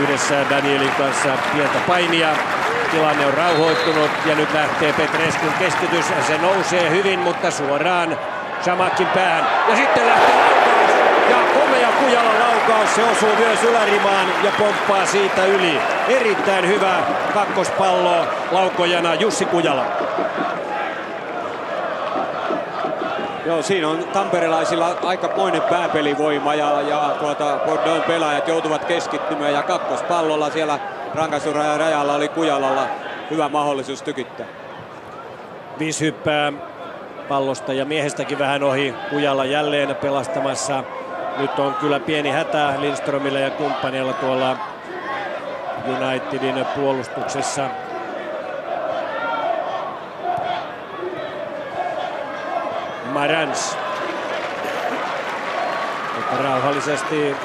yhdessä Danielin kanssa pientä painia. Tilanne on rauhoittunut ja nyt lähtee Petrescun keskitys. Se nousee hyvin, mutta suoraan Chamakin päähän. Ja sitten lähtee laukaus. Ja komea Kujalan laukaus. Se osuu myös ylärimaan ja pomppaa siitä yli. Erittäin hyvä kakkospallo laukojana Jussi Kujala. Joo, siinä on tamperilaisilla aikamoinen pääpelivoima ja Bordeauxn pelaajat joutuvat keskittymään ja kakkospallolla siellä rankaisurajan rajalla oli Kujalalla hyvä mahdollisuus tykittää. 5 hyppää pallosta ja miehestäkin vähän ohi. Kujala jälleen pelastamassa. Nyt on kyllä pieni hätä Lindströmillä ja kumppaneilla tuolla Unitedin puolustuksessa. Marange. Mutta rauhallisesti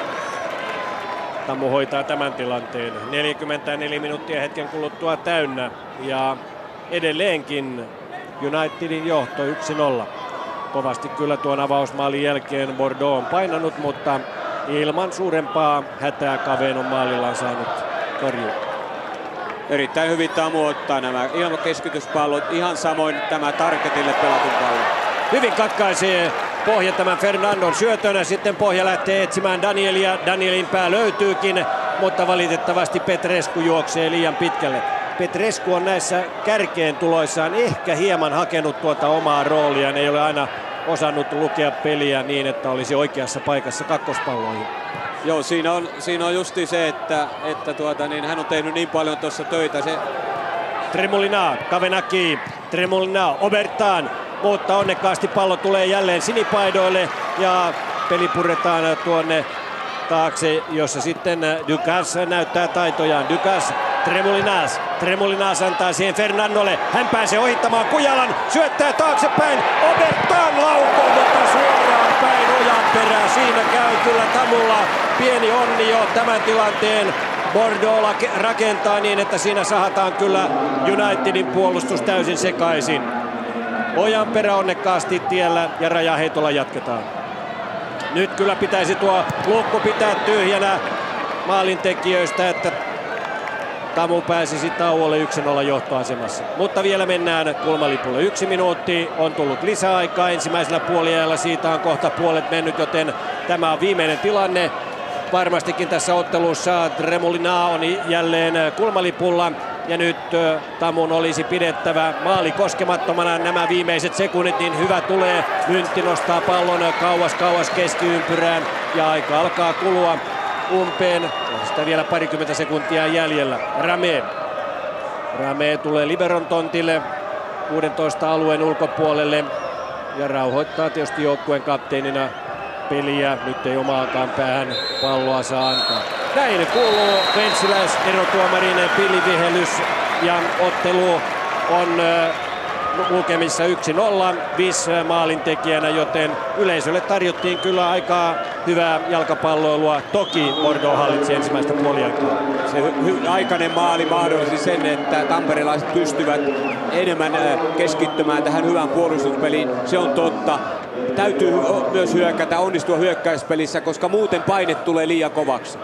Tamu hoitaa tämän tilanteen. 44 minuuttia hetken kuluttua täynnä ja edelleenkin Unitedin johto 1-0. Kovasti kyllä tuon avausmaalin jälkeen Bordeaux on painanut, mutta ilman suurempaa hätää Caveen on maalillaan saanut torjua. Erittäin hyvin Tamu ottaa nämä ilmakeskityspallot, ihan samoin tämä targetille pelatun pallon. Hyvin katkaisee Pohja tämän Fernandon syötönä, sitten Pohja lähtee etsimään Danielia, Danielin pää löytyykin, mutta valitettavasti Petrescu juoksee liian pitkälle. Petrescu on näissä kärkeen tuloissaan ehkä hieman hakenut tuota omaa rooliaan, ei ole aina osannut lukea peliä niin, että olisi oikeassa paikassa kakkospalloihin. Joo, siinä on justi se, että hän on tehnyt niin paljon tuossa töitä. Tremolina, Kavenaki, Tremolina, Obertan, mutta onnekkaasti pallo tulee jälleen sinipaidoille ja peli puretaan tuonne taakse, jossa sitten Ducasse näyttää taitojaan. Ducasse, Tremolinas antaa siihen Fernandolle. Hän pääsee ohittamaan Kujalan, syöttää taaksepäin. Obertan lauko, mutta suoraan päin Ojanperää. Siinä käy kyllä Tamulla pieni onni jo tämän tilanteen. Bordeaux rakentaa niin, että siinä sahataan kyllä Unitedin puolustus täysin sekaisin. Ojanperä onnekkaasti tiellä ja rajaheitolla jatketaan. Nyt kyllä pitäisi tuo luukku pitää tyhjänä maalintekijöistä, että Tamu pääsisi tauolle 1-0 johtoasemassa. Mutta vielä mennään kulmalipulle. 1 minuutti on tullut lisäaikaa ensimmäisellä puoliajalla. Siitä on kohta puolet mennyt, joten tämä on viimeinen tilanne. Varmastikin tässä ottelussa Tremolina on jälleen kulmalipulla. Ja nyt Tamun olisi pidettävä maali koskemattomana nämä viimeiset sekunnit, niin hyvä tulee. Myntti nostaa pallon kauas keskiympyrään ja aika alkaa kulua umpeen. On sitä vielä parikymmentä sekuntia jäljellä. Rame tulee liberon tontille 16 alueen ulkopuolelle ja rauhoittaa tietysti joukkueen kapteenina peliä. Nyt ei omaakaan päähän palloa saa antaa. Näin kuuluu Ventsiläis erotuomarin pilivihelys ja ottelu on lukemissa 1-0 Vis maalintekijänä, joten yleisölle tarjottiin kyllä aika hyvää jalkapalloilua. Toki Bordeaux hallitsi ensimmäistä puoliaikaa. Se aikainen maali mahdollisti sen, että tamperelaiset pystyvät enemmän keskittymään tähän hyvään puolustuspeliin. Se on totta. Täytyy myös hyökätä, onnistua hyökkäyspelissä, koska muuten paine tulee liian kovaksi.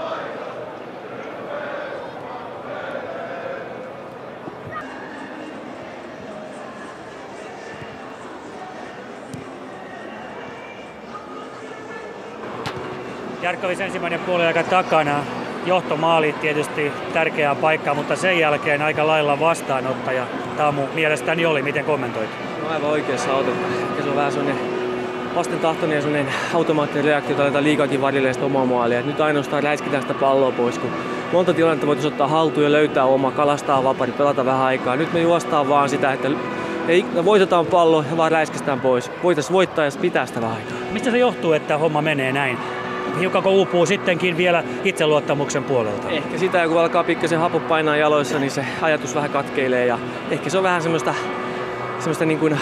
Jarkkovis ensimmäinen puoliaika takana. Johtomaali tietysti tärkeää paikkaa, mutta sen jälkeen aika lailla vastaanottaja Tamu mielestäni oli. Miten kommentoit? No aivan oikeassa olet. Se on vähän sellainen vastentahtoinen ja sellainen automaattinen reaktio, että aletaan liikaakin varjelemaan sitä omaa maalia. Nyt ainoastaan räiskitään sitä palloa pois, kun monta tilannetta voitaisiin ottaa haltuun ja löytää oma, kalastaa vapari, pelata vähän aikaa. Nyt me juostaan vaan sitä, että voitetaan pallo ja vaan räiskistään pois. Voitaisiin voittaa ja pitää sitä vähän aikaa. Mistä se johtuu, että homma menee näin? Hiukanko uupuu sittenkin vielä itseluottamuksen puolelta? Ehkä sitä, kun alkaa pikkasen hapu painaa jaloissa, niin se ajatus vähän katkeilee ja ehkä se on vähän semmoista niin kuin,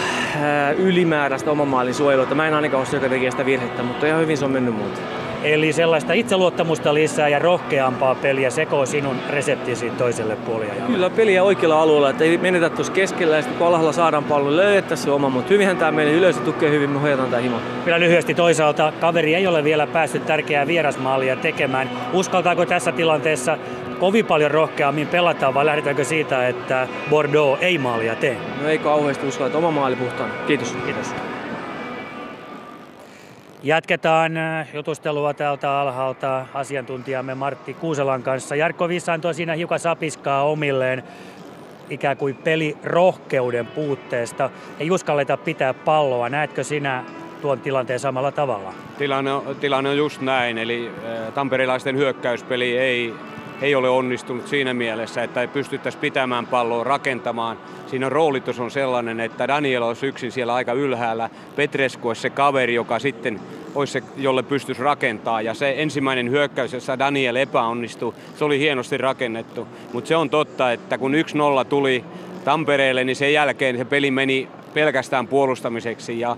ylimääräistä oman maalin suojelua. Mä en ainakaan ole se, joka tekee sitä virhettä, mutta ihan hyvin se on mennyt muuten. Eli sellaista itseluottamusta lisää ja rohkeampaa peliä sekoo sinun reseptisi toiselle puoliajalle. Kyllä peliä oikealla alueella, että ei menetä tuossa keskellä ja sitten kun alhaalla saadaan pallon löydettäisiin se oma, mutta hyvinhän tämä meille yleisö tukee hyvin, me hoidetaan tämä himo. Vielä lyhyesti toisaalta kaveri ei ole vielä päässyt tärkeää vierasmaalia tekemään. Uskaltaako tässä tilanteessa kovin paljon rohkeammin pelata vai lähdetäänkö siitä, että Bordeaux ei maalia tee? No ei kauheasti uskalla, että oma maali puhtaan. Kiitos. Kiitos. Jatketaan jutustelua täältä alhaalta asiantuntijamme Martti Kuuselan kanssa. Jarkko Vis antoi siinä hiukan sapiskaa omilleen ikään kuin pelirohkeuden puutteesta. Ei uskalleta pitää palloa. Näetkö sinä tuon tilanteen samalla tavalla? Tilanne on just näin, eli tamperelaisten hyökkäyspeli ei ole onnistunut siinä mielessä, että ei pystyttäisi pitämään palloa, rakentamaan. Siinä roolitus on sellainen, että Daniel olisi yksin siellä aika ylhäällä. Petrescu olisi se kaveri, joka sitten olisi se, jolle pystyisi rakentamaan. Ja se ensimmäinen hyökkäys, jossa Daniel epäonnistui, se oli hienosti rakennettu. Mutta se on totta, että kun 1-0 tuli Tampereelle, niin sen jälkeen se peli meni pelkästään puolustamiseksi. Ja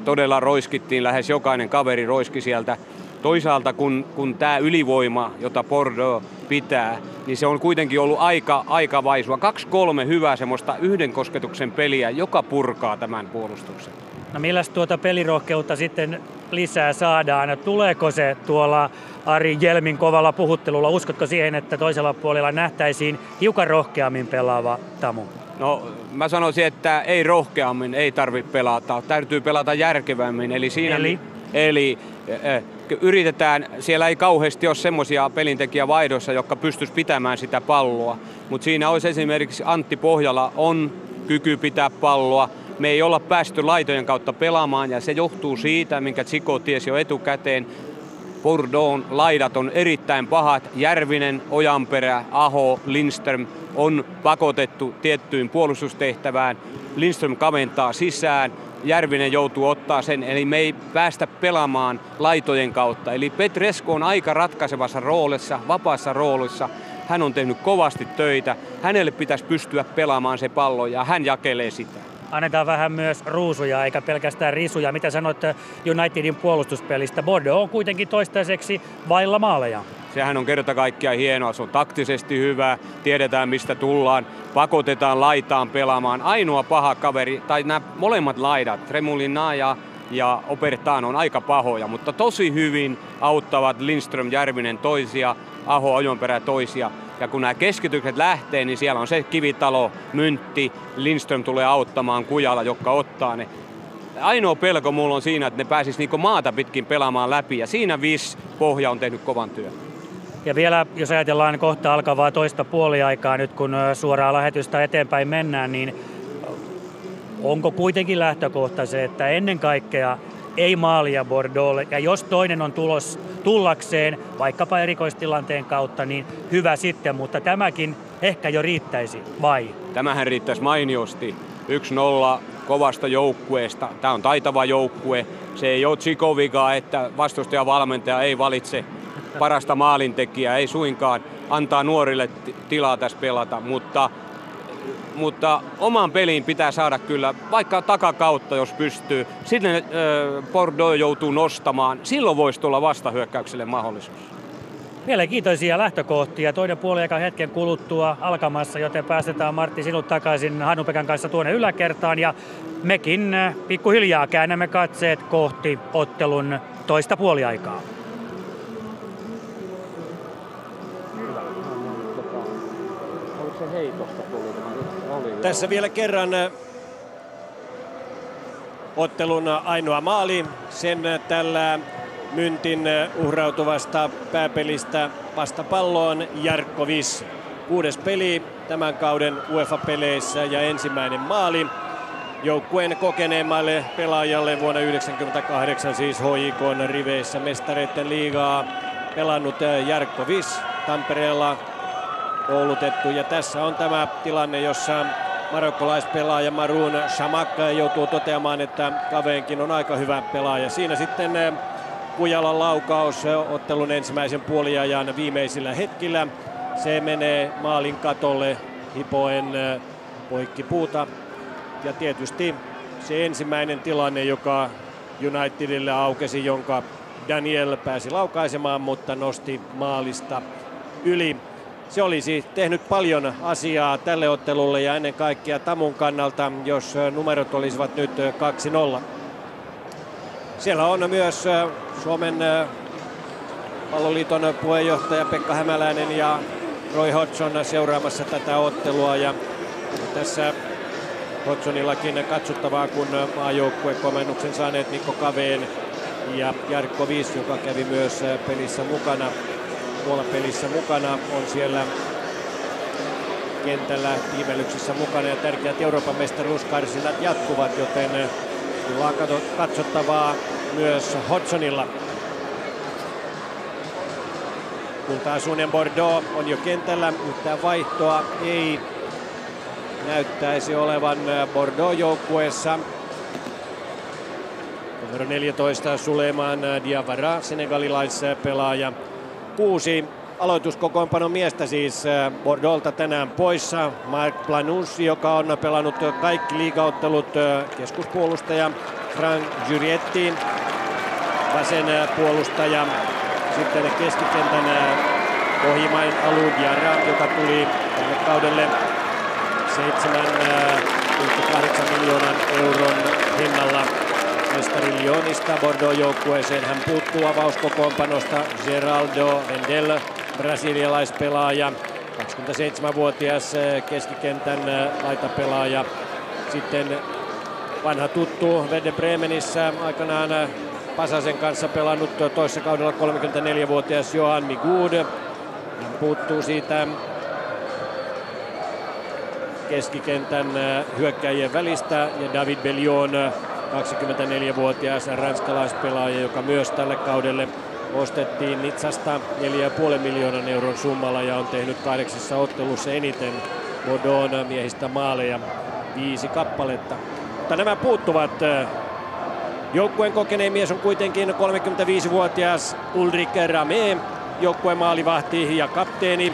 todella roiskittiin, lähes jokainen kaveri roiski sieltä. Toisaalta kun tämä ylivoima, jota Bordeaux pitää, niin se on kuitenkin ollut aika vaisua. 2-3 hyvää semmoista yhden kosketuksen peliä, joka purkaa tämän puolustuksen. No milläs tuota pelirohkeutta sitten lisää saadaan? Tuleeko se tuolla Ari Jelmin kovalla puhuttelulla? Uskotko siihen, että toisella puolella nähtäisiin hiukan rohkeammin pelaava Tamu? No mä sanoisin, että ei rohkeammin, ei tarvitse pelata. Täytyy pelata järkevämmin. Eli yritetään, siellä ei kauheasti ole semmoisia pelintekijävaihdoissa, jotka pystyisi pitämään sitä palloa. Mutta siinä olisi esimerkiksi Antti Pohjala on kyky pitää palloa. Me ei olla päästy laitojen kautta pelaamaan ja se johtuu siitä, minkä Tsiko tiesi jo etukäteen. Bordeauxn laidat on erittäin pahat. Järvinen, Ojanperä, Aho, Lindström on pakotettu tiettyyn puolustustehtävään. Lindström kaventaa sisään. Järvinen joutuu ottaa sen, eli me ei päästä pelaamaan laitojen kautta. Eli Petrescu on aika ratkaisevassa roolissa, vapaassa roolissa. Hän on tehnyt kovasti töitä. Hänelle pitäisi pystyä pelaamaan se pallo ja hän jakelee sitä. Annetaan vähän myös ruusuja eikä pelkästään risuja. Mitä sanoit Unitedin puolustuspelistä? Bordeaux on kuitenkin toistaiseksi vailla maaleja. Sehän on kerta kaikkiaan hienoa. Se on taktisesti hyvä. Tiedetään mistä tullaan. Pakotetaan laitaan pelaamaan. Ainoa paha kaveri, tai nämä molemmat laidat, Tremolina ja Obertan on aika pahoja, mutta tosi hyvin auttavat Lindström, Järvinen toisia, Aho, Ojonperä toisia. Ja kun nämä keskitykset lähtee, niin siellä on se Kivitalo, Myntti, Lindström tulee auttamaan Kujala, joka ottaa ne. Ainoa pelko mulla on siinä, että ne pääsis niinku maata pitkin pelaamaan läpi ja siinä Vis Pohja on tehnyt kovan työn. Ja vielä, jos ajatellaan kohta alkavaa toista puoliaikaa nyt, kun suoraa lähetystä eteenpäin mennään, niin onko kuitenkin lähtökohta se, että ennen kaikkea ei maalia Bordeauxlle, ja jos toinen on tullakseen, vaikkapa erikoistilanteen kautta, niin hyvä sitten, mutta tämäkin ehkä jo riittäisi, vai? Tämähän riittäisi mainiosti. 1-0 kovasta joukkueesta. Tämä on taitava joukkue. Se ei ole Tsikovikaa, että vastustajavalmentaja ei valitse parasta maalintekijää, ei suinkaan antaa nuorille tilaa tässä pelata, mutta oman peliin pitää saada kyllä, vaikka takakautta jos pystyy. Sinne Bordeaux joutuu nostamaan, silloin voisi tulla vastahyökkäykselle mahdollisuus. Mielenkiintoisia lähtökohtia. Toinen puoliaika hetken kuluttua alkamassa, joten päästetään Martti sinut takaisin Hannu-Pekan kanssa tuonne yläkertaan. Ja mekin pikkuhiljaa käännämme katseet kohti ottelun toista puoliaikaa. Tässä vielä kerran ottelun ainoa maali. Sen tällä Myntin uhrautuvasta pääpelistä vastapalloon Jarkkovis. 6. peli tämän kauden UEFA-peleissä ja ensimmäinen maali joukkueen kokeneemmalle pelaajalle vuonna 1998 siis HJK:n riveissä mestareiden liigaa pelannut Jarkkovis, Tampereella koulutettu, ja tässä on tämä tilanne, jossa marokkolaispelaaja Maroun Chamakh joutuu toteamaan, että Kaveenkin on aika hyvä pelaaja. Siinä sitten Kujalan laukaus ottelun ensimmäisen puoliajan viimeisillä hetkillä. Se menee maalin katolle hipoen poikki puuta. Ja tietysti se ensimmäinen tilanne, joka Unitedille aukesi, jonka Daniel pääsi laukaisemaan, mutta nosti maalista yli. Se olisi tehnyt paljon asiaa tälle ottelulle ja ennen kaikkea Tamun kannalta, jos numerot olisivat nyt 2-0. Siellä on myös Suomen palloliiton puheenjohtaja Pekka Hämäläinen ja Roy Hodgson seuraamassa tätä ottelua. Ja tässä Hodgsonillakin katsottavaa, kun maajoukkuekomennuksen saaneet Mikko Kaveen ja Jarkko Viis, joka kävi myös pelissä mukana. Tuolla pelissä mukana on siellä kentällä tiimellyksissä mukana ja tärkeät Euroopan mestaruuskarsinat jatkuvat, joten kyllä on katsottavaa myös Hodgsonilla. Kun taas Union Bordeaux on jo kentällä, yhtään vaihtoa ei näyttäisi olevan Bordeaux-joukkueessa. Numero 14 Souleymane Diawara, senegalilaispelaaja. 6 aloituskokoonpanon miestä siis Bordeauxlta tänään poissa. Marc Planouche, joka on pelannut kaikki liigaottelut, keskuspuolustaja. Franck Jurietti, vasen puolustaja. Sitten keskikentän Ohimain Alou Diarra, joka tuli tälle kaudelle 7,8 miljoonan euron hinnalla mestari Lyonista Bordeaux-joukkueeseen. Hän puuttuu avauskokoonpanosta. Geraldo Vendel, brasilialaispelaaja, 27-vuotias keskikentän laitapelaaja. Sitten vanha tuttu Werder Bremenissä aikanaan Pasasen kanssa pelannut toissa kaudella 34-vuotias Johan Migoud. Hän puuttuu siitä keskikentän hyökkäjien välistä, ja David Bellion, 24-vuotias ranskalaispelaaja, joka myös tälle kaudelle ostettiin Nizzasta 4,5 miljoonan euron summalla ja on tehnyt 8 ottelussa eniten Bordeauxn miehistä maaleja, 5 kappaletta. Mutta nämä puuttuvat. Joukkueen kokeneen mies on kuitenkin 35-vuotias Ulrich Ramé, joukkueen maalivahti ja kapteeni,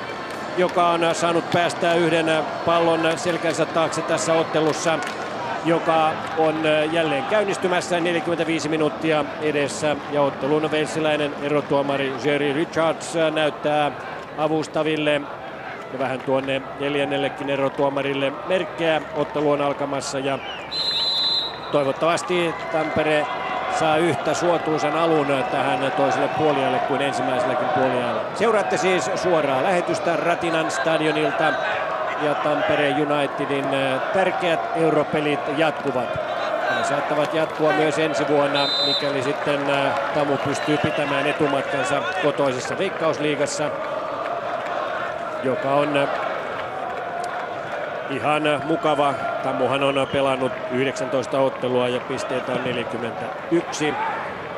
joka on saanut päästää yhden pallon selkänsä taakse tässä ottelussa, joka on jälleen käynnistymässä, 45 minuuttia edessä, ja ottelun velsiläinen erotuomari Jerry Richards näyttää avustaville ja vähän tuonne 4. erotuomarille merkkejä. Ottelu on alkamassa ja toivottavasti Tampere saa yhtä suotuisan alun tähän toiselle puoliajalle kuin ensimmäiselläkin puoliajalla. Seuraatte siis suoraa lähetystä Ratinan stadionilta, ja Tampere Unitedin tärkeät europelit jatkuvat. Ne saattavat jatkua myös ensi vuonna, mikäli sitten Tamu pystyy pitämään etumatkansa kotoisessa Veikkausliigassa. joka on ihan mukava. Tammuhan on pelannut 19 ottelua ja pisteitä on 41.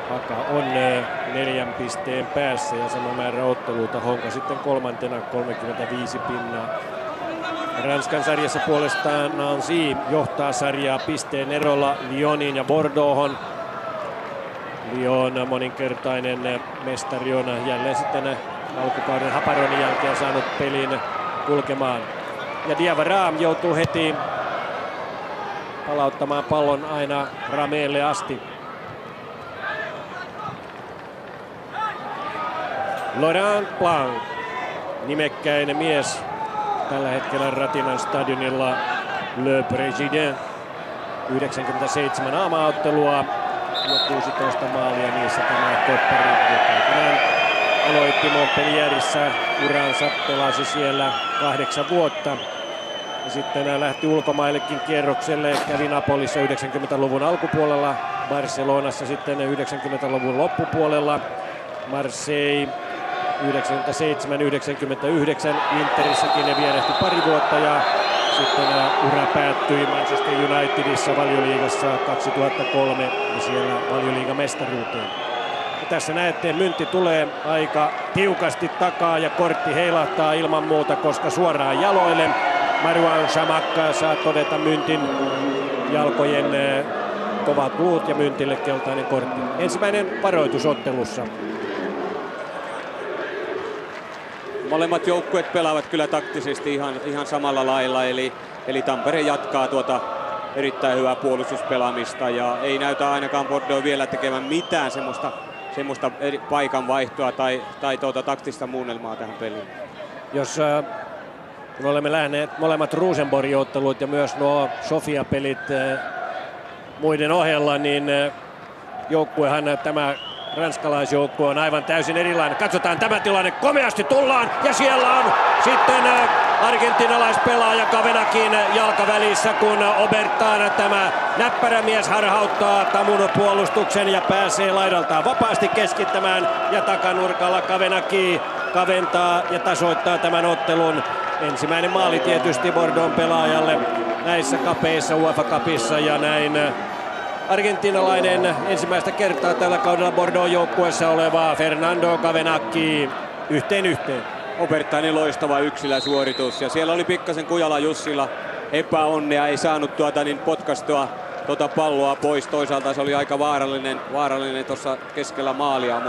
Haka on 4 pisteen päässä ja sama määrä otteluita. Honka sitten kolmantena 35 pinnaa. Ranskan sarjassa puolestaan Nancy johtaa sarjaa pisteen erolla Lyonin ja Bordeauxhon. Lyon moninkertainen mestari on jälleen sitten alkukauden haparoinnin jälkeen saanut pelin kulkemaan. Ja Diawara joutuu heti palauttamaan pallon aina Rameelle asti. Laurent Blanc, nimekkäin mies tällä hetkellä Ratinan stadionilla. Le Président, 97 aamaottelua ja 16 maalia niissä tämä toppari, joka aloitti Montpellierissä uransa, pelasi siellä 8 vuotta. Ja sitten lähti ulkomaillekin kierrokselle, kävi Napolissa 90-luvun alkupuolella, Barcelonassa sitten 90-luvun loppupuolella, Marseille 97-99, Interissäkin ne vierehti pari vuotta ja sitten ura päättyi Manchester Unitedissa Valioliigassa 2003 ja siellä Valioliigamestaruuteen. Ja tässä näette, myntti tulee aika tiukasti takaa ja kortti heilahtaa ilman muuta, koska suoraan jaloille. Marouane Chamakh saa todeta myntin jalkojen kovat luut ja myntille keltainen kortti. Ensimmäinen varoitus ottelussa. Molemmat joukkueet pelaavat kyllä taktisesti ihan samalla lailla, eli Tampere jatkaa tuota erittäin hyvää puolustuspelaamista ja ei näytä ainakaan Bordeaux vielä tekemään mitään semmoista paikan vaihtoa tai taktista muunnelmaa tähän peliin. Jos kun olemme nähneet molemmat Rosenborgin ottelut ja myös nuo Sofia-pelit muiden ohella, niin joukkuehan tämä ranskalaisjoukkue on aivan täysin erilainen. Katsotaan tämä tilanne, komeasti tullaan ja siellä on sitten argentinalaispelaaja Kavenakin jalkavälissä, kun Obertan tämä näppärä mies harhauttaa Tamun puolustuksen ja pääsee laidaltaan vapaasti keskittämään ja takanurkalla Kavenaki kaventaa ja tasoittaa tämän ottelun. Ensimmäinen maali tietysti Bordeauxn pelaajalle näissä kapeissa UEFA Cupissa ja näin argentinalainen ensimmäistä kertaa tällä kaudella Bordeaux joukkueessa oleva Fernando Kavenaki yhteen. Obertanin loistava yksilösuoritus ja siellä oli pikkasen Kujala Jussilla epäonnea, ei saanut potkastua palloa pois. Toisaalta se oli aika vaarallinen tuossa keskellä maalia,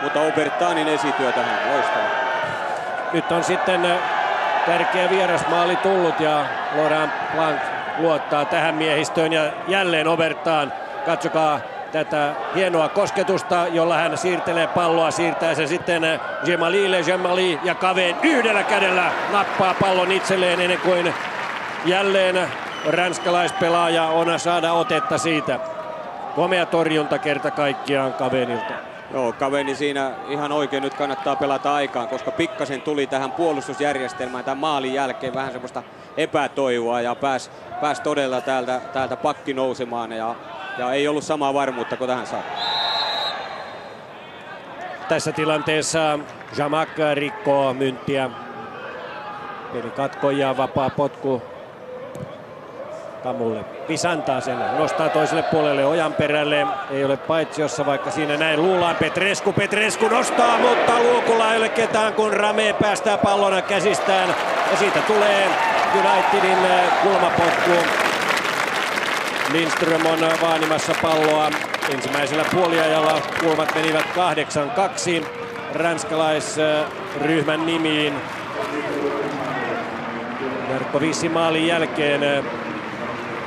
mutta Obertanin esityö tähän loistava. Nyt on sitten tärkeä vierasmaali tullut ja Laurent Blanc luottaa tähän miehistöön ja jälleen Obertan. Katsokaa tätä hienoa kosketusta, jolla hän siirtelee palloa, siirtää se sitten Djemali ja Caveen yhdellä kädellä nappaa pallon itselleen ennen kuin jälleen ranskalaispelaaja on saada otetta siitä. Komea torjunta kerta kaikkiaan Cavenilta. Joo, Caveni siinä ihan oikein nyt kannattaa pelata aikaan, koska pikkasen tuli tähän puolustusjärjestelmään tämän maalin jälkeen vähän semmoista epätoivoa ja pääsi todella täältä pakki nousemaan ja ei ollut samaa varmuutta kuin tähän saakka. Tässä tilanteessa Chamakh rikkoo mynttiä. Peli katko ja vapaa potku Tamulle. Vis antaa sen, nostaa toiselle puolelle Ojanperälle. Ei ole paitsiossa, vaikka siinä näin luullaan. Petrescu nostaa, mutta luukulla ei ole ketään, kun Rame päästää pallon käsistään. Ja siitä tulee Unitedin kulmapotku. Lindström on vaanimassa palloa. Ensimmäisellä puoliajalla kulmat menivät 8-2 ranskalaisryhmän nimiin. Jarkkovissin maalin jälkeen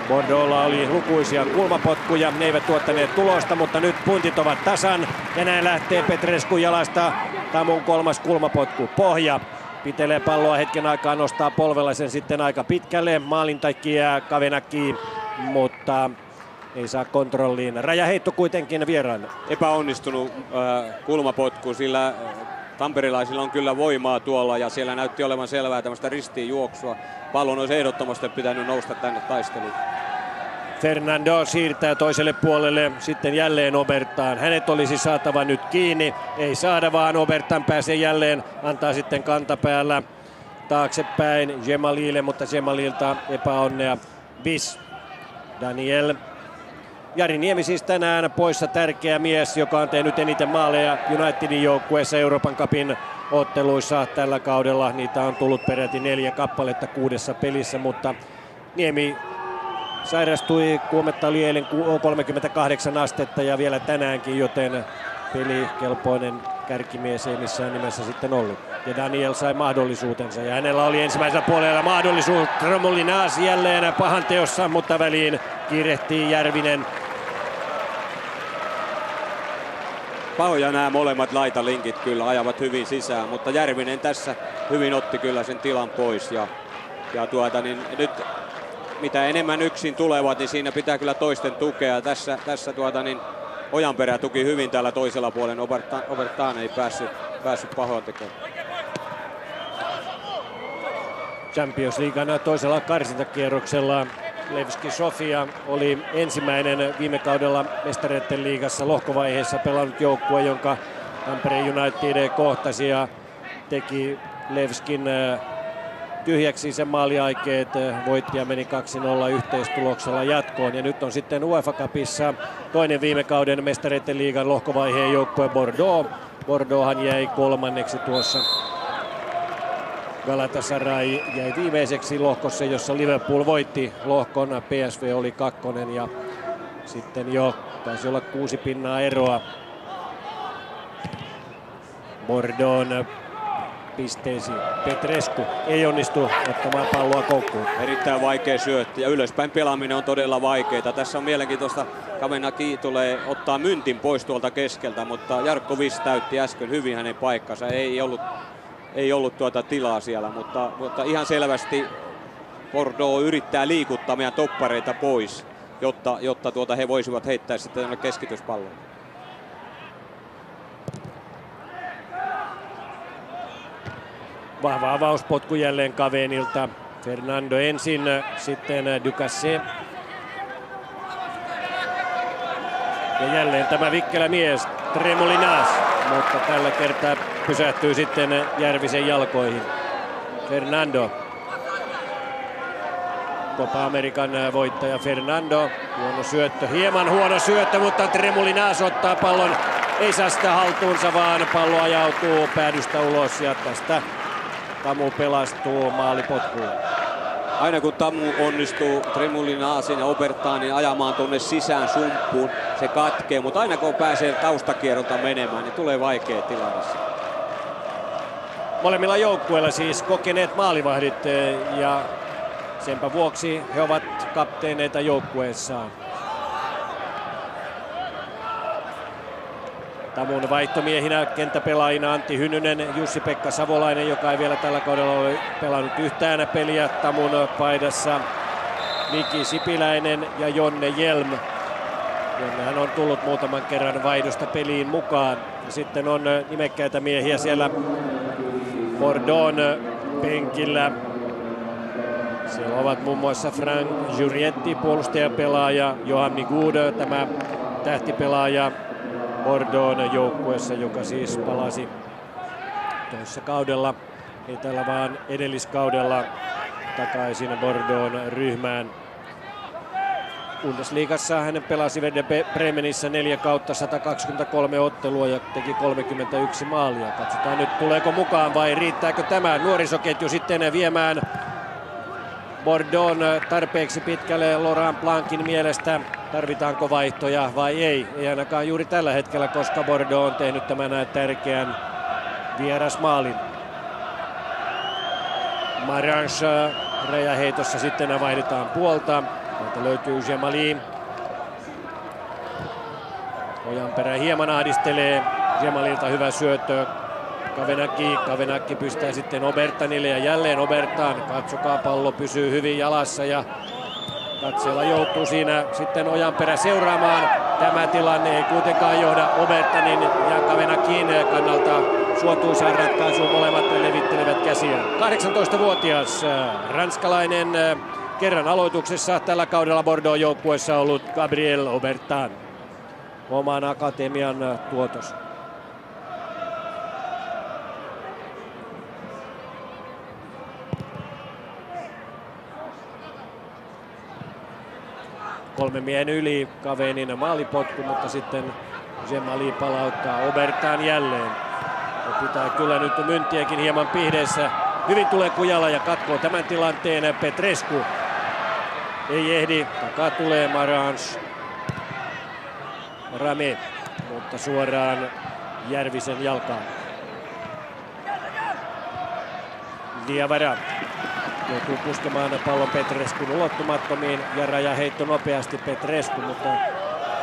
Bordeauxlla oli lukuisia kulmapotkuja, ne eivät tuottaneet tulosta, mutta nyt puntit ovat tasan ja näin lähtee Petrescun jalasta Tamun kolmas kulmapotku. Pohja pitelee palloa hetken aikaa, nostaa polvella sen sitten aika pitkälle. Maalintekijä Kavenaki, mutta ei saa kontrolliin. Rajaheitto kuitenkin vieraille. Epäonnistunut kulmapotku, sillä tamperilaisilla on kyllä voimaa tuolla ja siellä näytti olevan selvää tämmöistä ristiinjuoksua. Pallon olisi ehdottomasti pitänyt nousta tänne taisteluun. Fernando siirtää toiselle puolelle, sitten jälleen Obertan. Hänet olisi saatava nyt kiinni, ei saada vaan Obertan pääsee jälleen, antaa sitten kantapäällä taaksepäin Gemalille, mutta Gemalilta epäonnea. Bis, Daniel. Jari Niemi siis tänään poissa, tärkeä mies, joka on tehnyt eniten maaleja Unitedin joukkueessa Euroopan cupin otteluissa tällä kaudella. Niitä on tullut peräti 4 kappaletta 6 pelissä, mutta Niemi sairastui, kuumetta oli eilen 38 astetta ja vielä tänäänkin, joten pelikelpoinen kärkimies ei missään nimessä sitten ollut. Ja Daniel sai mahdollisuutensa ja hänellä oli ensimmäisellä puolella mahdollisuus. Tremolinas jälleen pahan teossa, mutta väliin kiirehtii Järvinen. Pahoja nämä molemmat laitalinkit kyllä ajavat hyvin sisään, mutta Järvinen tässä hyvin otti kyllä sen tilan pois. Ja nyt mitä enemmän yksin tulevat, niin siinä pitää kyllä toisten tukea. Tässä Ojanperä tuki hyvin täällä toisella puolen. Obertan ei päässyt pahoin tekemään. Champions Leaguean toisella karsintakierroksella Levski Sofia oli ensimmäinen viime kaudella Mestareiden liigassa lohkovaiheessa pelannut joukkue, jonka Tampere United kohtasi ja teki Levskin tyhjäksi sen maaliaikeet, voitti ja meni 2-0 yhteistuloksella jatkoon. Ja nyt on sitten UEFA Cupissa toinen viime kauden Mestareiden liigan lohkovaiheen joukkue Bordeaux. Bordeauxhan jäi kolmanneksi tuossa. Galatasaray jäi viimeiseksi lohkossa, jossa Liverpool voitti lohkon. PSV oli kakkonen ja sitten jo taisi olla 6 pinnaa eroa Bordeaux'n pisteisiin. Petrescu ei onnistu ottamaan palloa koukkuun. Erittäin vaikea syötti ja ylöspäin pelaaminen on todella vaikeaa. Tässä on mielenkiintoista. Kavenaki tulee ottaa myntin pois tuolta keskeltä, mutta Jarkko Viss täytti äsken hyvin hänen paikkansa. Ei ollut tilaa siellä, mutta ihan selvästi Bordeaux yrittää liikuttaa meidän toppareita pois, jotta he voisivat heittää sitten keskityspallon. Vahva avauspotku jälleen Cavenilta. Fernando ensin, sitten Ducasse. Ja jälleen tämä vikkelä mies, Tremolinas, mutta tällä kertaa pysähtyy sitten Järvisen jalkoihin. Fernando. Copa American voittaja Fernando. Huono syöttö, hieman huono syöttö, mutta Tremolinas ottaa pallon. Ei saa sitä haltuunsa, vaan pallo ajautuu päädystä ulos ja tästä Tamu pelastuu maalipotkuun. Aina kun Tamu onnistuu Tremolinasin ja Obertanin ajamaan tuonne sisään sumppuun, se katkee, mutta aina kun pääsee taustakierrolta menemään, niin tulee vaikea tilanne. Molemmilla joukkueilla siis kokeneet maalivahdit ja senpä vuoksi he ovat kapteeneita joukkueessaan. Tamun vaihtomiehinä kenttäpelaajina Antti Hynynen, Jussi-Pekka Savolainen, joka ei vielä tällä kaudella ole pelannut yhtään peliä Tamun paidassa. Miki Sipiläinen ja Jonne Hjelm. Jonnehan on tullut muutaman kerran vaihdosta peliin mukaan. Ja sitten on nimekkäitä miehiä siellä Bordeaux'n penkillä. Siellä ovat muun muassa Frank Jurietti, puolustajapelaaja, Johanni Gude, tämä tähtipelaaja Bordeaux'n joukkueessa, joka siis palasi toisessa kaudella, ei tällä vaan edelliskaudella takaisin Bordeaux'n ryhmään. Bundesliigassa hän pelasi Werder Bremenissä 4 kautta, 123 ottelua ja teki 31 maalia. Katsotaan nyt tuleeko mukaan vai riittääkö tämä nuorisoketju sitten viemään Bordeaux'n tarpeeksi pitkälle Laurent Blancin mielestä. Tarvitaanko vaihtoja vai ei? Ei ainakaan juuri tällä hetkellä, koska Bordeaux on tehnyt tämän tärkeän vierasmaalin. Marange räjäheitossa sitten vaihdetaan puolta. Täältä löytyy Gemali. Ojanperä hieman ahdistelee. Gemalilta hyvä syöttö. Kavenaki pystää sitten Obertanille ja jälleen Obertan. Katsokaa, pallo pysyy hyvin jalassa ja katseella joutuu siinä sitten Ojanperä seuraamaan. Tämä tilanne ei kuitenkaan johda Obertanin ja Kavenakin kannalta suotuisaan ratkaisuun. Molemmat levittelevät käsiään. 18-vuotias ranskalainen, kerran aloituksessa tällä kaudella Bordeaux joukkueessa ollut Gabriel Obertan. Oman akatemian tuotos. 3 miehen yli Kavenin maalipotku, mutta sitten Džemali palauttaa Obertan jälleen. Ja pitää kyllä nyt Mynttiäkin hieman pihdeessä. Hyvin tulee Kujala ja katkoo tämän tilanteen Petrescu. Ei ehdi, takaa tulee Marans. Rame, mutta suoraan Järvisen jalkaan. Diawara joutuu puskemaan pallon Petrescun ulottumattomiin ja rajaheitto nopeasti Petrescu, mutta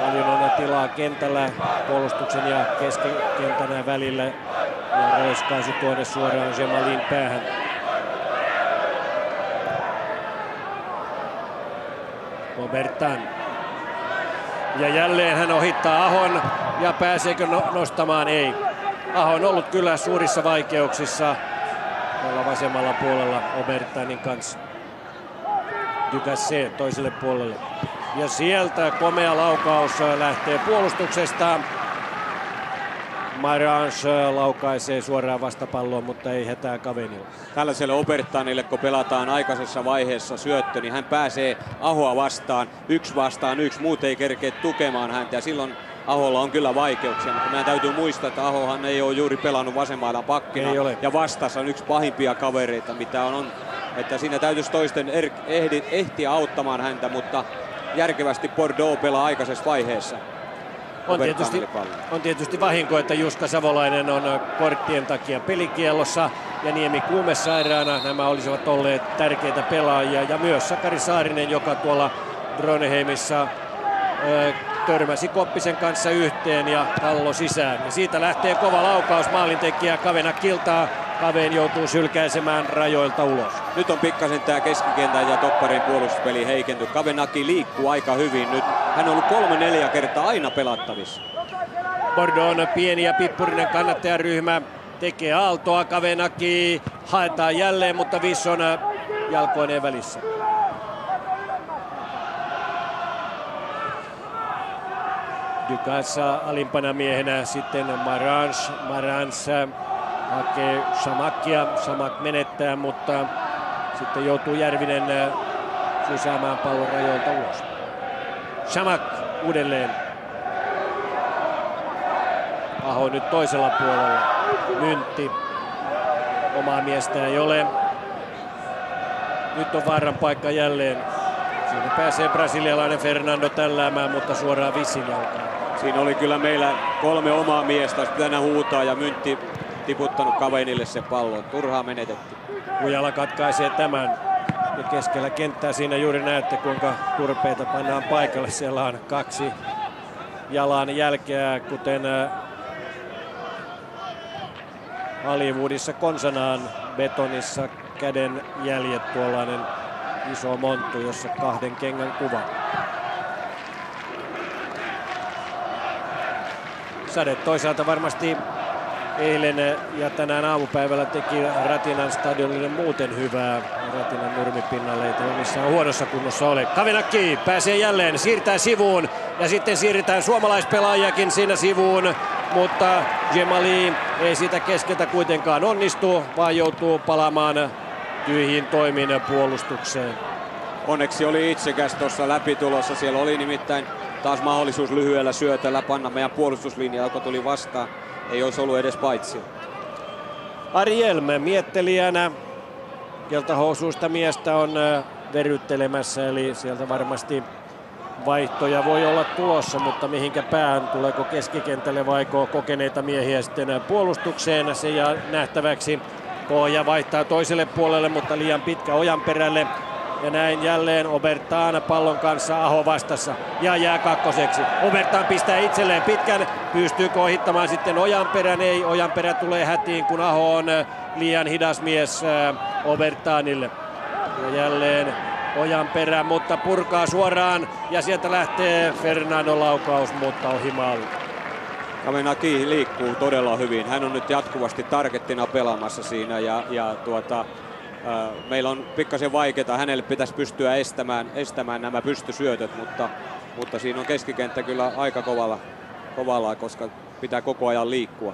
paljon on tilaa kentällä puolustuksen ja keskikentän välillä ja roiskaisu tuonne suoraan Džemalin päähän. Obertan. Ja jälleen hän ohittaa Ahon ja pääseekö nostamaan? Ei. Aho on ollut kyllä suurissa vaikeuksissa tuolla vasemmalla puolella Obertanin kanssa. Ducasse toiselle puolelle. Ja sieltä komea laukaus lähtee puolustuksesta. Marans laukaisee suoraan vastapalloon, mutta ei hätää Kavenilla. Tällaiselle Obertanille, kun pelataan aikaisessa vaiheessa syöttö, niin hän pääsee Ahoa vastaan. 1 vastaan 1, muut ei kerkeä tukemaan häntä ja silloin Aholla on kyllä vaikeuksia, mutta meidän täytyy muistaa, että Ahohan ei ole juuri pelannut vasemmalla pakkina ja vastassa on yksi pahimpia kavereita, mitä on. Että siinä täytyisi toisten ehtiä auttamaan häntä, mutta järkevästi Bordeaux pelaa aikaisessa vaiheessa. On tietysti vahinko, että Juska Savolainen on korttien takia pelikielossa ja Niemi kuumesairaana. Nämä olisivat olleet tärkeitä pelaajia ja myös Sakari Saarinen, joka tuolla Brønnøheimissa törmäsi Koppisen kanssa yhteen ja pallo sisään. Ja siitä lähtee kova laukaus maalintekijä Kavena kiltaa. Kaven joutuu sylkäisemään rajoilta ulos. Nyt on pikkasen tämä keskikentän ja topparin puolustuspeli heikenty. Kavenaki liikkuu aika hyvin nyt. Hän on ollut 3-4 kertaa aina pelattavissa. Bordeaux pieni ja pippurinen kannattajaryhmä tekee aaltoa. Kavenaki haetaan jälleen, mutta Visson jalkoineen välissä. Ducasse alimpana miehenä, sitten Marans hakee Shamakia. Shamak menettää, mutta sitten joutuu Järvinen sysäämään pallon rajoilta ulos. Shamak uudelleen. Aho nyt toisella puolella. Myntti. Omaa miestä ei ole. Nyt on vaaran paikka jälleen. Siinä pääsee brasilialainen Fernando tälläämään, mutta suoraan Vissin jalkaan. Siinä oli kyllä meillä 3 omaa miestä, olisi pitänyt huutaa ja Myntti tiputtanut Kavenille sen pallon. Turhaa menetetty. Kujala katkaisee tämän. Ja keskellä kenttää siinä juuri näette, kuinka turpeita pannaan paikalle. Siellä on 2 jalan jälkeä, kuten Hollywoodissa konsanaan betonissa käden jäljet, tuollainen iso monttu, jossa 2 kengän kuva. Sade toisaalta varmasti eilen ja tänään aamupäivällä teki Ratinan stadionille muuten hyvää. Ratinan nurmipinnalle ei tämä missään huonossa kunnossa ole. Kavenaki pääsee jälleen, siirtää sivuun ja sitten siirretään suomalaispelaajakin siinä sivuun. Mutta Džemali ei siitä keskeltä kuitenkaan onnistu, vaan joutuu palaamaan tyihin toimin puolustukseen. Onneksi oli itsekäs tuossa läpitulossa. Siellä oli nimittäin taas mahdollisuus lyhyellä syötöllä panna meidän puolustuslinja, joka tuli vastaan. Ei olisi ollut edes paitsi. Arielme miettelijänä. Keltahousuista miestä on veryttelemässä, eli sieltä varmasti vaihtoja voi olla tulossa, mutta mihinkä päähän, tuleeko keskikentälle vaiko kokeneita miehiä sitten puolustukseen, se jää nähtäväksi. Pohja vaihtaa toiselle puolelle, mutta liian pitkä Ojanperälle. Ja näin jälleen Obertan pallon kanssa, Aho vastassa ja jää kakkoseksi. Obertan pistää itselleen pitkän, pystyykö ohittamaan sitten Ojanperän? Ei, Ojanperä tulee hätiin, kun Aho on liian hidas mies Obertanille. Ja jälleen Ojanperä, mutta purkaa suoraan ja sieltä lähtee Fernando laukaus, mutta ohi maali. Kavenaki liikkuu todella hyvin. Hän on nyt jatkuvasti targettina pelaamassa siinä ja meillä on pikkasen vaikeaa. Hänelle pitäisi pystyä estämään nämä pystysyötöt, mutta siinä on keskikenttä kyllä aika kovalla, koska pitää koko ajan liikkua.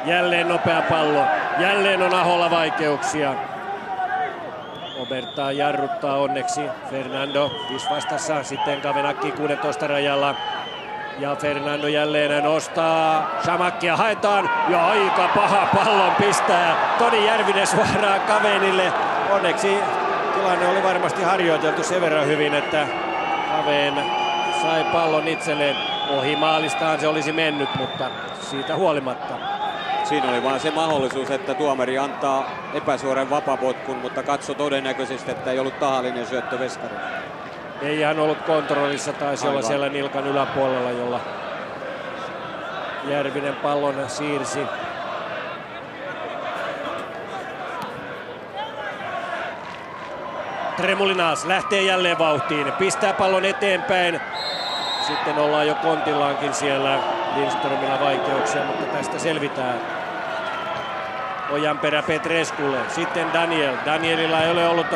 Jälleen nopea pallo. Jälleen on Aholla vaikeuksia. Obertaa jarruttaa onneksi. Fernando vastassa. Sitten Kavenakki 16 rajalla. Ja Fernando jälleen nostaa. Shamakkia haetaan. Ja aika paha pallon pistää Toni Järvinen suoraan Kavenille. Onneksi tilanne oli varmasti harjoiteltu sen verran hyvin, että Kaven sai pallon itselleen. Ohi maalistaan se olisi mennyt, mutta siitä huolimatta. Siinä oli vaan se mahdollisuus, että tuomari antaa epäsuoran vapapotkun, mutta katso todennäköisesti, että ei ollut tahallinen syöttö veskarille. Ei ihan ollut kontrollissa, taisi olla siellä nilkan yläpuolella, jolla Järvinen pallon siirsi. Tremolinas lähtee jälleen vauhtiin, pistää pallon eteenpäin. Sitten ollaan jo kontillaankin siellä. Lindströmillä vaikeuksia, mutta tästä selvitään. Ojanperä Petresculle. Sitten Daniel. Danielilla ei ole ollut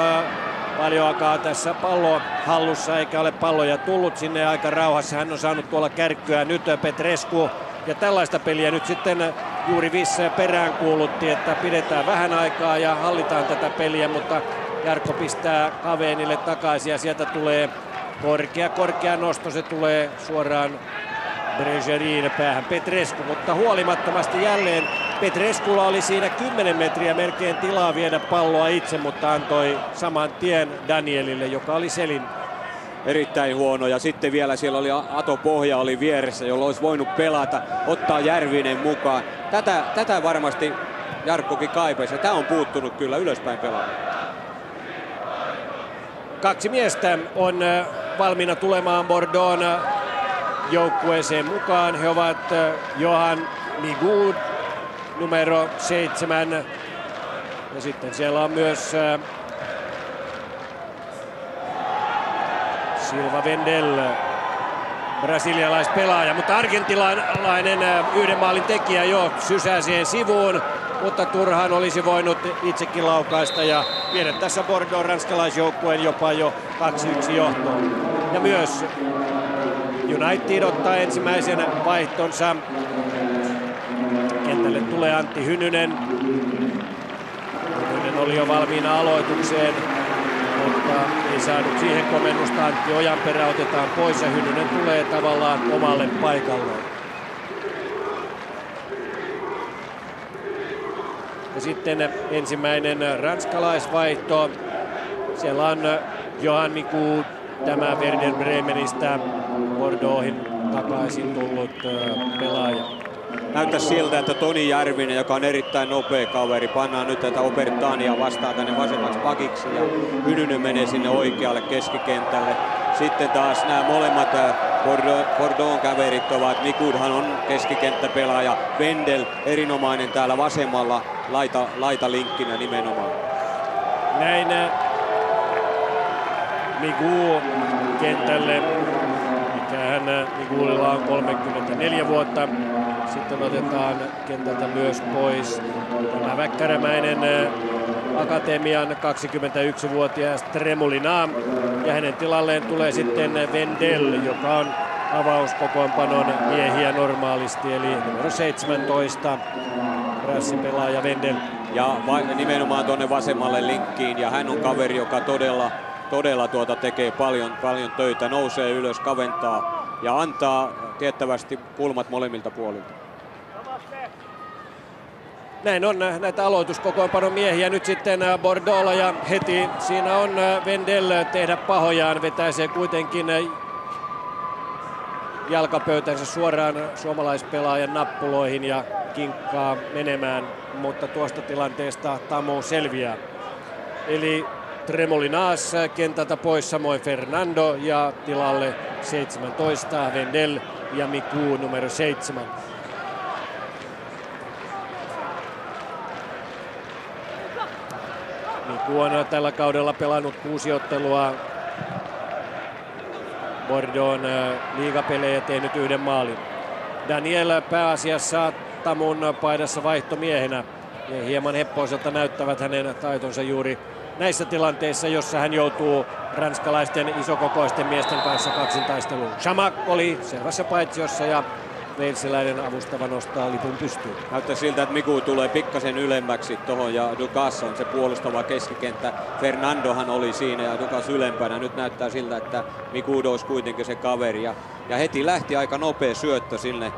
paljoakaan tässä pallo hallussa, eikä ole palloja tullut sinne aika rauhassa. Hän on saanut tuolla kärkkyä nyt Petrescu. Ja tällaista peliä nyt sitten juuri Visse peräänkuulutti, että pidetään vähän aikaa ja hallitaan tätä peliä, mutta Jarkko pistää Kavenille takaisin ja sieltä tulee korkea nosto. Se tulee suoraan Bregerin päähän Petrescu, mutta huolimattomasti jälleen Petresculla oli siinä 10 metriä melkein tilaa viedä palloa itse, mutta antoi saman tien Danielille, joka oli selin. Erittäin huono, ja sitten vielä siellä oli Ato Pohja oli vieressä, jolla olisi voinut pelata, ottaa Järvinen mukaan. Tätä varmasti Jarkkokin kaipaisi, ja tämä on puuttunut kyllä ylöspäin pelaamaan. Kaksi miestä on valmiina tulemaan Bordeaux joukkueeseen mukaan. He ovat Johan Migoud, numero 7. Ja sitten siellä on myös Silva Vendel, brasilialaispelaaja, mutta argentinalainen yhden maalin tekijä jo sysäseen sivuun, mutta turhaan olisi voinut itsekin laukaista ja viedä tässä Bordeaux ranskalaisjoukkueen jopa jo 2-1 johtoon. Ja myös United ottaa ensimmäisen vaihtonsa. Kentälle tulee Antti Hynynen. Hynynen oli jo valmiina aloitukseen, mutta ei saanut siihen komennusta. Antti Ojanperä otetaan pois ja Hynynen tulee tavallaan omalle paikalleen. Ja sitten ensimmäinen ranskalaisvaihto. Siellä on Johan Migoud, tämä Werder Bremenistä Bordeauxin takaisin tullut pelaaja. Näyttää siltä, että Toni Järvinen, joka on erittäin nopea kaveri, pannaan nyt tätä Obertania vastaan tänne vasemmaksi pakiksi ja Hynynen menee sinne oikealle keskikentälle. Sitten taas nämä molemmat Bordeaux kaverit ovat, Migoudhan on keskikenttäpelaaja, Wendel erinomainen täällä vasemmalla laitalinkkinä nimenomaan. Näin Migoud kentälle. Ikähän Migoudilla on 34 vuotta. Sitten otetaan kentältä myös pois tämä väkkärämäinen Akatemian 21-vuotias Tremolina. Ja hänen tilalleen tulee sitten Wendel, joka on avauskokoonpanon miehiä normaalisti, eli numero 17 brassipelaaja Wendel. Ja nimenomaan tuonne vasemmalle linkkiin, ja hän on kaveri, joka todella tekee paljon töitä, nousee ylös, kaventaa ja antaa tiettävästi kulmat molemmilta puolilta. Näin on näitä aloituskokoonpanon miehiä nyt sitten Bordeauxlla ja heti siinä on Wendel tehdä pahojaan, vetää se kuitenkin jalkapöytänsä suoraan suomalaispelaajan nappuloihin ja kinkkaa menemään, mutta tuosta tilanteesta Tamu selviää. Eli Tremolinas kentältä pois, samoin Fernando ja tilalle 17 Wendel ja Migoud numero 7. Migoud on tällä kaudella pelannut 6 ottelua Bordeauxn liigapelejä, tehnyt 1 maalin. Daniel pääasiassa Tamun paidassa vaihtomiehenä. Ja hieman heppoiselta näyttävät hänen taitonsa juuri näissä tilanteissa, jossa hän joutuu ranskalaisten isokokoisten miesten kanssa kaksintaisteluun. Chamak oli selvässä paitsiossa ja walesiläinen avustava nostaa lipun pystyyn. Näyttää siltä, että Miku tulee pikkasen ylemmäksi tuohon ja Dukas on se puolustava keskikenttä. Fernandohan oli siinä ja Dukas ylempänä. Nyt näyttää siltä, että Miku olisi kuitenkin se kaveri. Ja heti lähti aika nopea syöttö sinne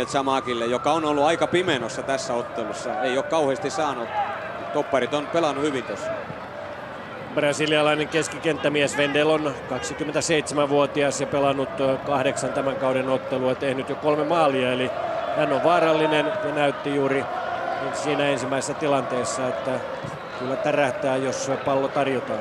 Zamakille, joka on ollut aika pimenossa tässä ottelussa. Ei ole kauheasti saanut. Topparit on pelannut hyvin tuossa. Brasilialainen keskikenttämies Wendel on 27-vuotias ja pelannut 8 tämän kauden ottelua, tehnyt jo 3 maalia, eli hän on vaarallinen ja näytti juuri siinä ensimmäisessä tilanteessa, että kyllä tärähtää, jos pallo tarjotaan.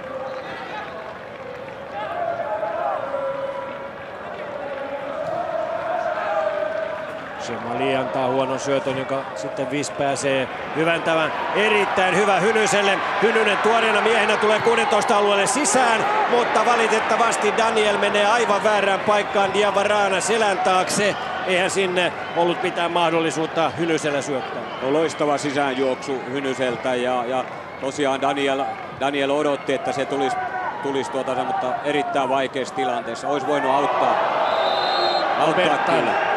Jemali antaa huonon syötön, joka sitten Vis pääsee hyventämään. Erittäin hyvä Hynyselle. Hynynen tuoreena miehenä tulee 16 alueelle sisään, mutta valitettavasti Daniel menee aivan väärään paikkaan Diavarana selän taakse. Eihän sinne ollut mitään mahdollisuutta Hynysellä syöttää. No, loistava sisäänjuoksu Hynyseltä ja tosiaan Daniel odotti, että se tulisi mutta erittäin vaikeassa tilanteessa. Olisi voinut auttaa kyllä.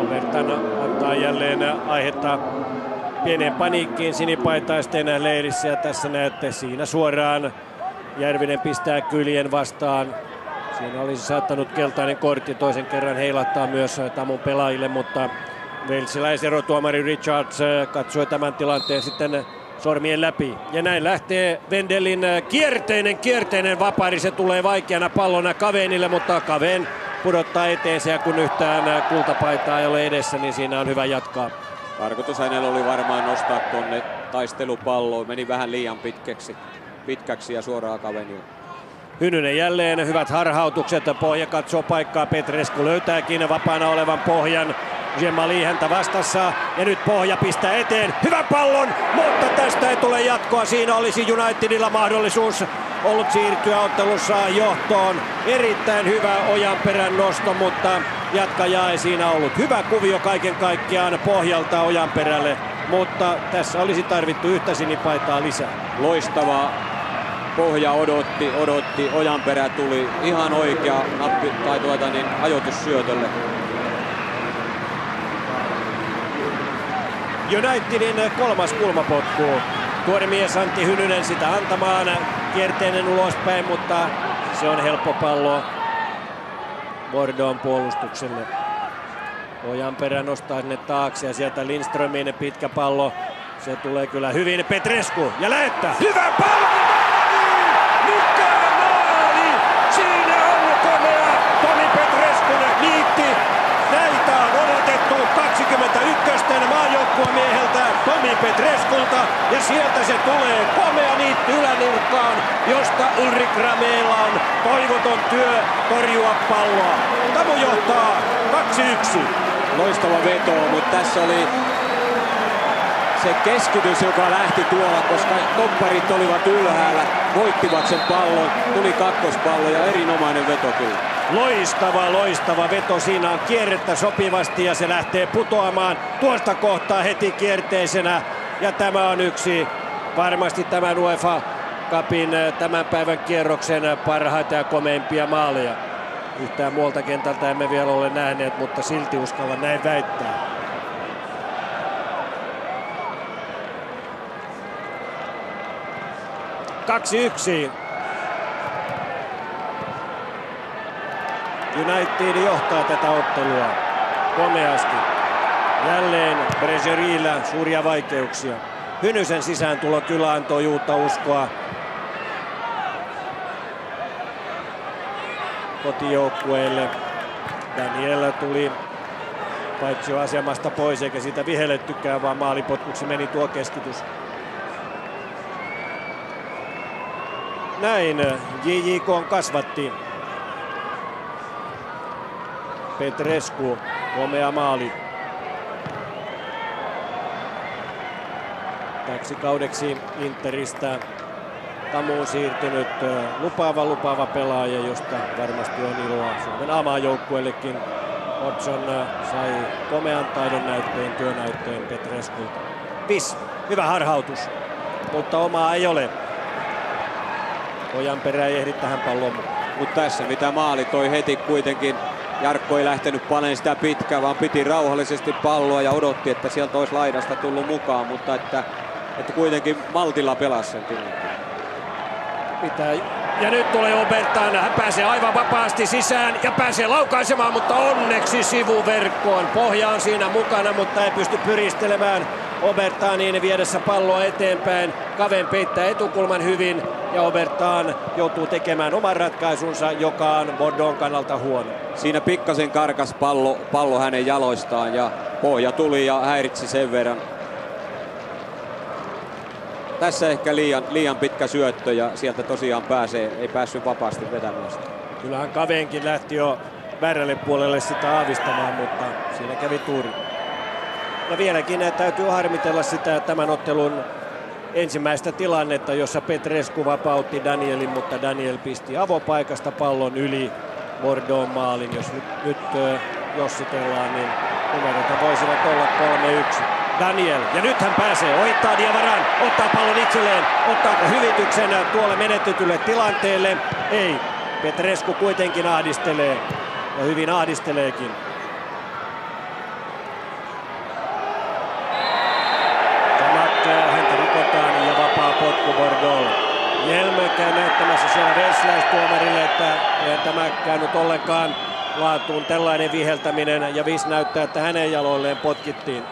Obertan antaa jälleen aihetta pieneen paniikkiin sinipaitaisten leirissä ja tässä näette siinä suoraan Järvinen pistää kyljen vastaan. Siinä olisi saattanut keltainen kortti toisen kerran heilattaa myös Tamun pelaajille, mutta walesiläiserotuomari Richards katsoi tämän tilanteen sitten sormien läpi. Ja näin lähtee Wendelin kierteinen vapari. Se tulee vaikeana pallona Kavenille, mutta Kaven pudottaa eteensä ja kun yhtään kultapaitaa ei ole edessä, niin siinä on hyvä jatkaa. Tarkoitus hänellä oli varmaan nostaa tuonne taistelupalloon. Meni vähän liian pitkäksi ja suoraan Kavenille. Hynynen jälleen hyvät harhautukset. Pohja katsoo paikkaa. Petrescu löytääkin vapaana olevan Pohjan. Jemali häntä vastassa ja nyt Pohja pistää eteen. Hyvän pallon, mutta tästä ei tule jatkoa. Siinä olisi Unitedilla mahdollisuus ollut siirtyä ottelussa johtoon. Erittäin hyvä Ojanperän nosto, mutta jatkaja ei siinä ollut. Hyvä kuvio kaiken kaikkiaan Pohjalta Ojanperälle, mutta tässä olisi tarvittu yhtä sinipaitaa lisää. Loistava. Pohja odotti. Ojanperä tuli ihan oikea nappi tai ajoitus syötölle. Unitedin 3. kulmapotku. Tuore mies Antti Hynynen sitä antamaan. Kierteinen ulospäin, mutta se on helppo pallo Bordeauxn puolustukselle. Ojanperä nostaa sinne taakse ja sieltä Lindströmin pitkä pallo. Se tulee kyllä hyvin. Petrescu ja lähettää. Hyvä pallo! Mikä maali! Siinä on komea! Tomi Petrescu niitti. Näitä on odotettu 21. maajoukkuemieheltä Tomi Petresculta ja sieltä se tulee komea niitti ylänurkkaan, josta Ulrik Ramela on toivoton työ torjua palloa. Tamu johtaa 2-1. Loistava veto, mutta tässä oli se keskitys, joka lähti tuolla, koska topparit olivat ylhäällä, voittivat sen pallon, tuli kakkospallo ja erinomainen veto kyllä. Loistava veto. Siinä on kierrettä sopivasti ja se lähtee putoamaan tuosta kohtaa heti kierteisenä. Ja tämä on yksi varmasti tämän UEFA Cupin tämän päivän kierroksen parhaita ja komeimpia maaleja. Yhtään muualta kentältä emme vielä ole nähneet, mutta silti uskallan näin väittää. United johtaa tätä ottelua komeasti. Jälleen Bregerillä suuria vaikeuksia. Hynysen sisääntulo kyllä antoi uutta uskoa kotijoukkueelle. Daniel tuli paitsi asemasta pois eikä siitä vihellettykään, vaan maalipotkuksi meni tuo keskitys. Näin JJK kasvatti. Petrescu, komea maali. Täksi kaudeksi Interistä Tamuun siirtynyt lupaava pelaaja, josta varmasti on iloa Suomen A-maajoukkueellekin. Hodgson sai komean taidon näytteen, työnäytteen Petresculta. Vis, hyvä harhautus, mutta omaa ei ole. Ojanperä ei ehdi tähän palloon mukaan. Mutta tässä mitä maali toi heti kuitenkin. Jarkko ei lähtenyt paleen sitä pitkään, vaan piti rauhallisesti palloa ja odotti, että sieltä olisi laidasta tullut mukaan, mutta että kuitenkin maltilla pelasi sen tilanteen. Ja nyt tulee Obertan, hän pääsee aivan vapaasti sisään ja pääsee laukaisemaan, mutta onneksi sivuverkkoon. Pohja on siinä mukana, mutta ei pysty pyristelemään Obertanin viedessä palloa eteenpäin. Kaven peittää etukulman hyvin ja Obertan joutuu tekemään oman ratkaisunsa, joka on Bordeauxn kannalta huono. Siinä pikkasen karkas pallo hänen jaloistaan ja pohja tuli ja häiritsi sen verran. Tässä ehkä liian pitkä syöttö ja sieltä tosiaan ei päässyt vapaasti vetämään sitä. Kyllähän Kavenkin lähti jo väärälle puolelle sitä aavistamaan, mutta siinä kävi tuuri. Ja vieläkin täytyy harmitella sitä tämän ottelun ensimmäistä tilannetta, jossa Petrescu vapautti Danielin, mutta Daniel pisti avopaikasta pallon yli Bordeauxn maalin. Jos nyt jossitellaan, niin numerot voisivat olla 3-1. Daniel, ja nyt hän pääsee, ohittaa Diavaran, ottaa pallon itselleen, ottaako hyvityksen tuolle menetetylle tilanteelle? Ei, Petrescu kuitenkin ahdistelee, ja hyvin ahdisteleekin. Häntä rikotaan ja vapaa potku Bordeauxlle. Hjelm käy näyttämässä siellä versläistuomarille, että ei tämä käynyt ollenkaan laatuun tällainen viheltäminen, ja Vis näyttää, että hänen jaloilleen potkittiin.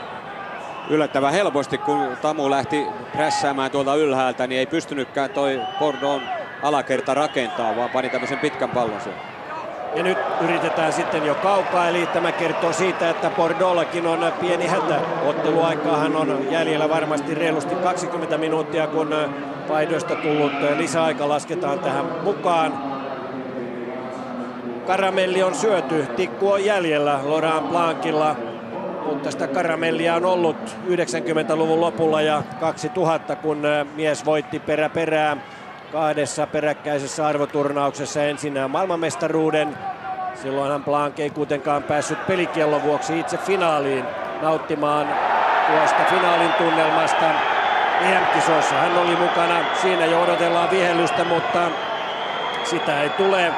Yllättävän helposti, kun Tamu lähti prässäämään tuolta ylhäältä, niin ei pystynytkään toi Bordeauxn alakerta rakentaa, vaan pani tämmöisen pitkän pallon siellä. Ja nyt yritetään sitten jo kaukaa, eli tämä kertoo siitä, että Bordeauxllakin on pieni hätä. Otteluaikaahan on jäljellä varmasti reilusti 20 minuuttia, kun vaihdoista tullut lisäaika lasketaan tähän mukaan. Karamelli on syöty, tikku on jäljellä Laurent Blancilla, mutta sitä karamellia on ollut 90-luvun lopulla ja 2000, kun mies voitti perää kahdessa peräkkäisessä arvoturnauksessa ensin maailmanmestaruuden. Silloinhan Blanc ei kuitenkaan päässyt pelikiellon vuoksi itse finaaliin nauttimaan tuosta finaalin tunnelmasta EM-kisoissa. Hän oli mukana, siinä jo odotellaan vihellystä, mutta sitä ei tule.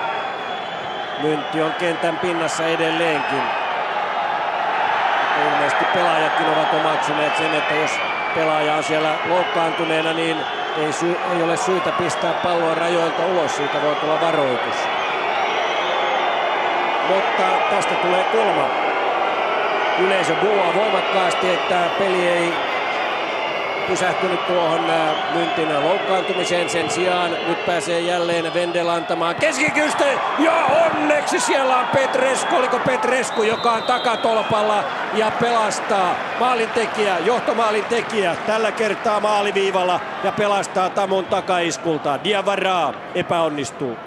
Myntti on kentän pinnassa edelleenkin. Ilmeisesti pelaajatkin ovat omaksuneet sen, että jos pelaaja on siellä loukkaantuneena, niin ei ole syytä pistää palloa rajoilta ulos, siitä voi tulla varoitus. Mutta tästä tulee kulma. Yleisö buuaa voimakkaasti, että peli ei pysähtynyt tuohon Myntin loukkaantumiseen. Sen sijaan nyt pääsee jälleen Wendel antamaan keskikyste ja onneksi siellä on Petrescu. Oliko Petrescu, joka on takatolpalla ja pelastaa maalintekijä, johtomaalintekijä tällä kertaa maaliviivalla ja pelastaa Tamun takaiskulta. Diawara epäonnistuu.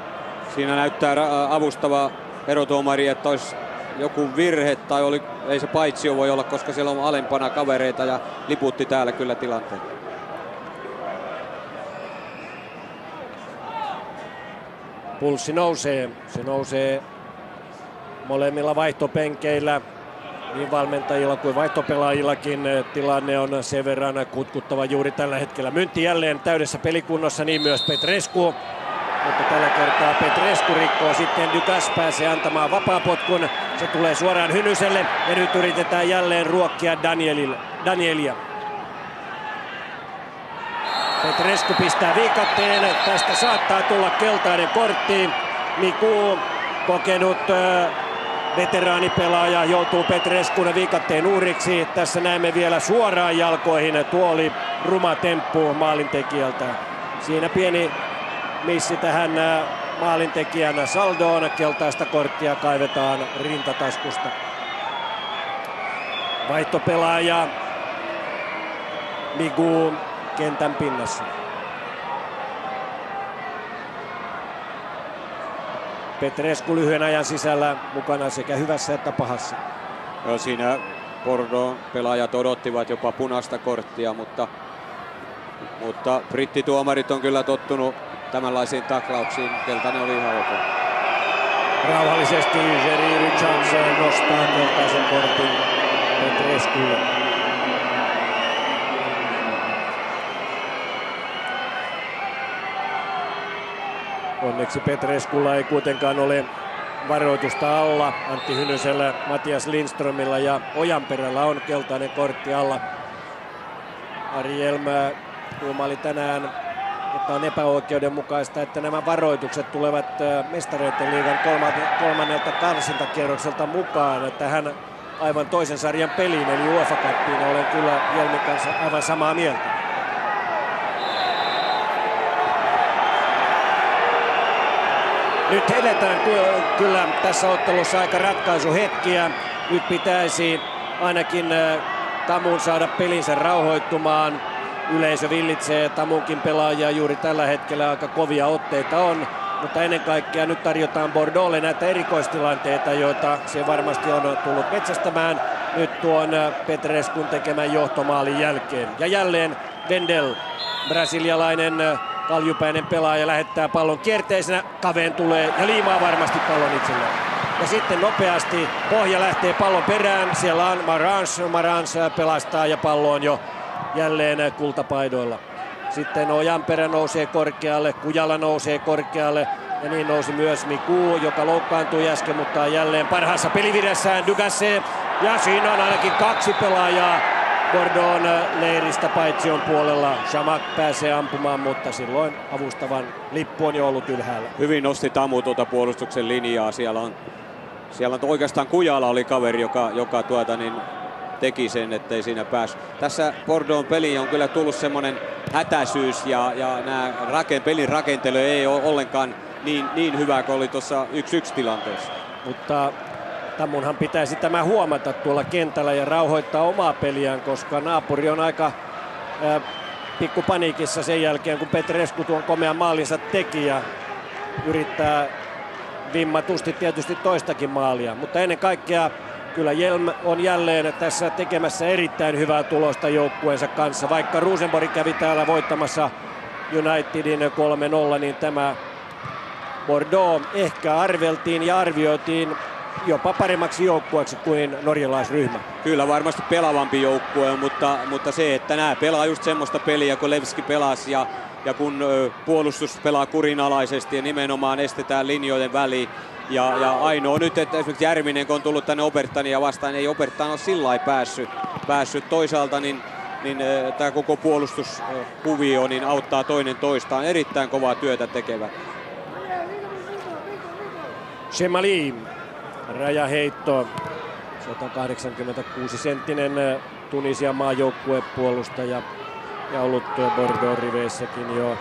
Siinä näyttää avustava erotuomari, että olisi joku virhe tai ei se paitsio voi olla, koska siellä on alempana kavereita ja liputti täällä kyllä tilanteen. Pulssi nousee. Se nousee molemmilla vaihtopenkeillä. Niin valmentajilla kuin vaihtopelaajillakin tilanne on sen verran kutkuttava juuri tällä hetkellä. Myntti jälleen täydessä pelikunnossa, niin myös Petrescu. Mutta tällä kertaa Petrescu rikkoo, sitten Ducasse pääsee antamaan vapaapotkun. Se tulee suoraan Hynyselle ja nyt yritetään jälleen ruokkia Danielia. Petrescu pistää viikatteen, tästä saattaa tulla keltainen kortti. Miku, kokenut veteraanipelaaja, joutuu Petrescun viikatteen uhriksi. Tässä näemme vielä suoraan jalkoihin, tuo oli ruma temppu maalintekijältä. Siinä pieni missi tähän maalintekijän saldoon. Keltaista korttia kaivetaan rintataskusta. Vaihtopelaaja Migu kentän pinnassa. Petrescu lyhyen ajan sisällä mukana sekä hyvässä että pahassa. Joo, siinä Bordeaux pelaajat odottivat jopa punaista korttia, mutta brittituomarit on kyllä tottunut tämänlaisiin taklauksiin. Keltainen oli ihan ok. Rauhallisesti Jerry Richards nostaa keltaisen kortin Petresculle. Onneksi Petreskulla ei kuitenkaan ole varoitusta alla. Antti Hynysellä, Matias Lindströmillä ja Ojanperällä on keltainen kortti alla. Ari Hjelm tuumaili tänään, että on epäoikeudenmukaista, että nämä varoitukset tulevat Mestareiden liigan kolmannelta karsintakierrokselta mukaan tähän aivan toisen sarjan peliin, eli UEFA Cupiin. Olen kyllä Hjelmin kanssa aivan samaa mieltä. Nyt eletään kyllä tässä ottelussa aika ratkaisuhetkiä. Nyt pitäisi ainakin Tamun saada pelinsä rauhoittumaan. Yleisö villitsee Tamunkin pelaajia juuri tällä hetkellä, aika kovia otteita on. Mutta ennen kaikkea nyt tarjotaan Bordeauxlle näitä erikoistilanteita, joita se varmasti on tullut metsästämään nyt tuon Petreskun tekemän johtomaalin jälkeen. Ja jälleen Wendel, brasilialainen kaljupäinen pelaaja, lähettää pallon kierteisenä. Kaveen tulee ja liimaa varmasti pallon itselleen. Ja sitten nopeasti pohja lähtee pallon perään. Siellä on Marans pelastaa ja pallo on jo jälleen kultapaidoilla. Sitten Ojanperä nousee korkealle, Kujala nousee korkealle ja niin nousi myös Miku, joka loukkaantui äsken, mutta on jälleen parhaassa peliviressään Dugasse. Ja siinä on ainakin 2 pelaajaa Bordeauxn leiristä paitsion puolella. Shamak pääsee ampumaan, mutta silloin avustavan lippu on jo ollut ylhäällä. Hyvin nosti Tamu tuota puolustuksen linjaa. Siellä on oikeastaan Kujala oli kaveri, joka teki sen, ettei siinä päässyt. Tässä Bordeauxn peliin on kyllä tullut semmoinen hätäisyys ja pelin rakentelu ei ole ollenkaan niin hyvä kuin oli tuossa 1-1 tilanteessa. Mutta Tamunhan pitäisi tämä huomata tuolla kentällä ja rauhoittaa omaa peliään, koska naapuri on aika pikku paniikissa sen jälkeen, kun Petrescu tuon komean maalinsa teki ja yrittää vimmatusti tietysti toistakin maalia. Mutta ennen kaikkea kyllä Hjelm on jälleen tässä tekemässä erittäin hyvää tulosta joukkueensa kanssa. Vaikka Rosenborg kävi täällä voittamassa Unitedin 3-0, niin tämä Bordeaux ehkä arveltiin ja arvioitiin jopa paremmaksi joukkueeksi kuin norjalaisryhmä. Kyllä varmasti pelaavampi joukkue, mutta se, että nämä pelaa just semmoista peliä, kun Levski pelasi ja kun puolustus pelaa kurinalaisesti ja nimenomaan estetään linjojen väliin. Ja ainoa nyt, että esimerkiksi Järvinen, kun on tullut tänne Obertania vastaan, ei Obertan ole sillä lailla päässyt. Toisaalta niin tämä koko puolustuskuvio niin auttaa toinen toistaan. Erittäin kovaa työtä tekevät. Chemali, rajaheitto, 186-senttinen Tunisian maajoukkuepuolustaja ja ollut Bordeaux-riveissäkin jo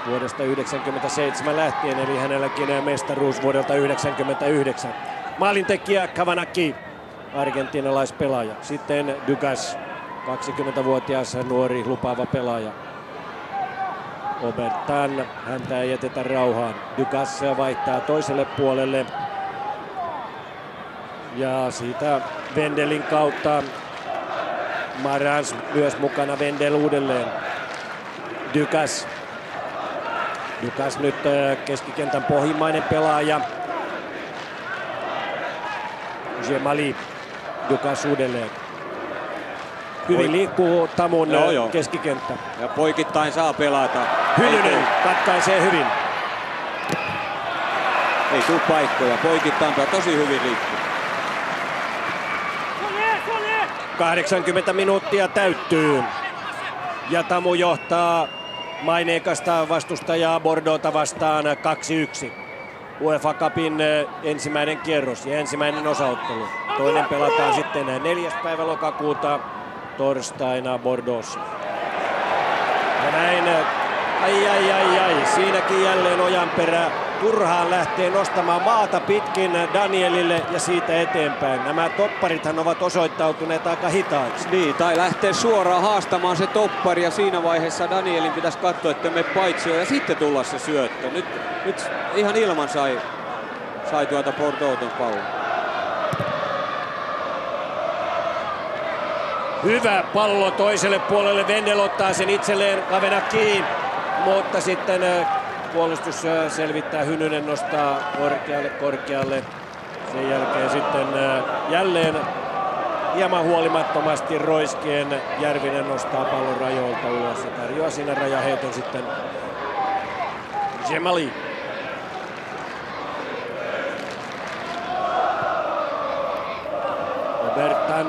vuodesta 1997 lähtien, eli hänelläkin mestaruus vuodelta 1999. Maalintekijä Kavanaki, argentinalaispelaaja. Sitten Dugas, 20-vuotias nuori lupaava pelaaja. Obertan, häntä ei jätetä rauhaan. Dugas vaihtaa toiselle puolelle. Ja siitä Wendelin kautta Marans myös mukana, Wendel uudelleen. Dugas nyt keskikentän pohjimmainen pelaaja. Chemali, Dugas uudelleen. Hyvin liikkuu Tamun keskikenttä. Ja poikittain saa pelata. Hynynen katkaisee hyvin. Ei tule paikkoja. Poikittain tosi hyvin liikkuu. 80 minuuttia täyttyy. Ja Tamu johtaa maineikasta vastustajaa Bordeauxta vastaan 2-1. UEFA Cupin ensimmäinen kierros ja ensimmäinen osaottelu. Toinen pelataan sitten 4. päivä lokakuuta torstaina Bordeauxssa. Ja näin, siinäkin jälleen Ojanperä turhaan lähtee nostamaan maata pitkin Danielille ja siitä eteenpäin. Nämä topparithan ovat osoittautuneet aika hitaiksi. Niin, tai lähtee suoraan haastamaan se toppari ja siinä vaiheessa Danielin pitäisi katsoa, että me paitsio ja sitten tulla se syöttö. Nyt ihan ilman sai tuota Bordeauxn pallon. Hyvä pallo toiselle puolelle. Wendel ottaa sen itselleen, Kavenaki, mutta sitten puolustus selvittää. Hynynen nostaa korkealle. Sen jälkeen sitten jälleen hieman huolimattomasti roiskien Järvinen nostaa pallon rajoilta ulos ja tarjoaa siinä rajaheiton sitten Chemali. Bertan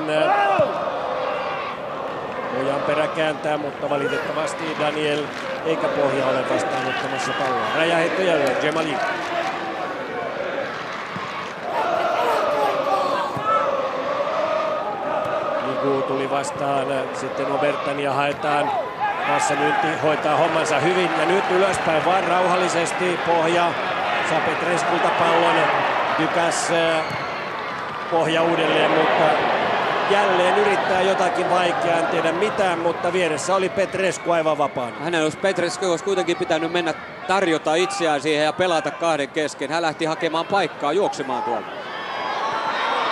Ojanperä kääntää, mutta valitettavasti Daniel eikä Pohja ole vastaanottamassa palloa. Räjäheitto jälleen, Džemali. Niku tuli vastaan, sitten Obertania haetaan. Massanynti hoitaa hommansa hyvin ja nyt ylöspäin vaan rauhallisesti. Pohja saa Petresculta pallon. Dykäs Pohja uudelleen, mutta jälleen yrittää jotakin vaikeaa, en tiedä mitään, mutta vieressä oli Petrescu aivan vapaana. Petrescu olisi kuitenkin pitänyt mennä tarjota itseään siihen ja pelata kahden kesken. Hän lähti hakemaan paikkaa, juoksemaan tuolta.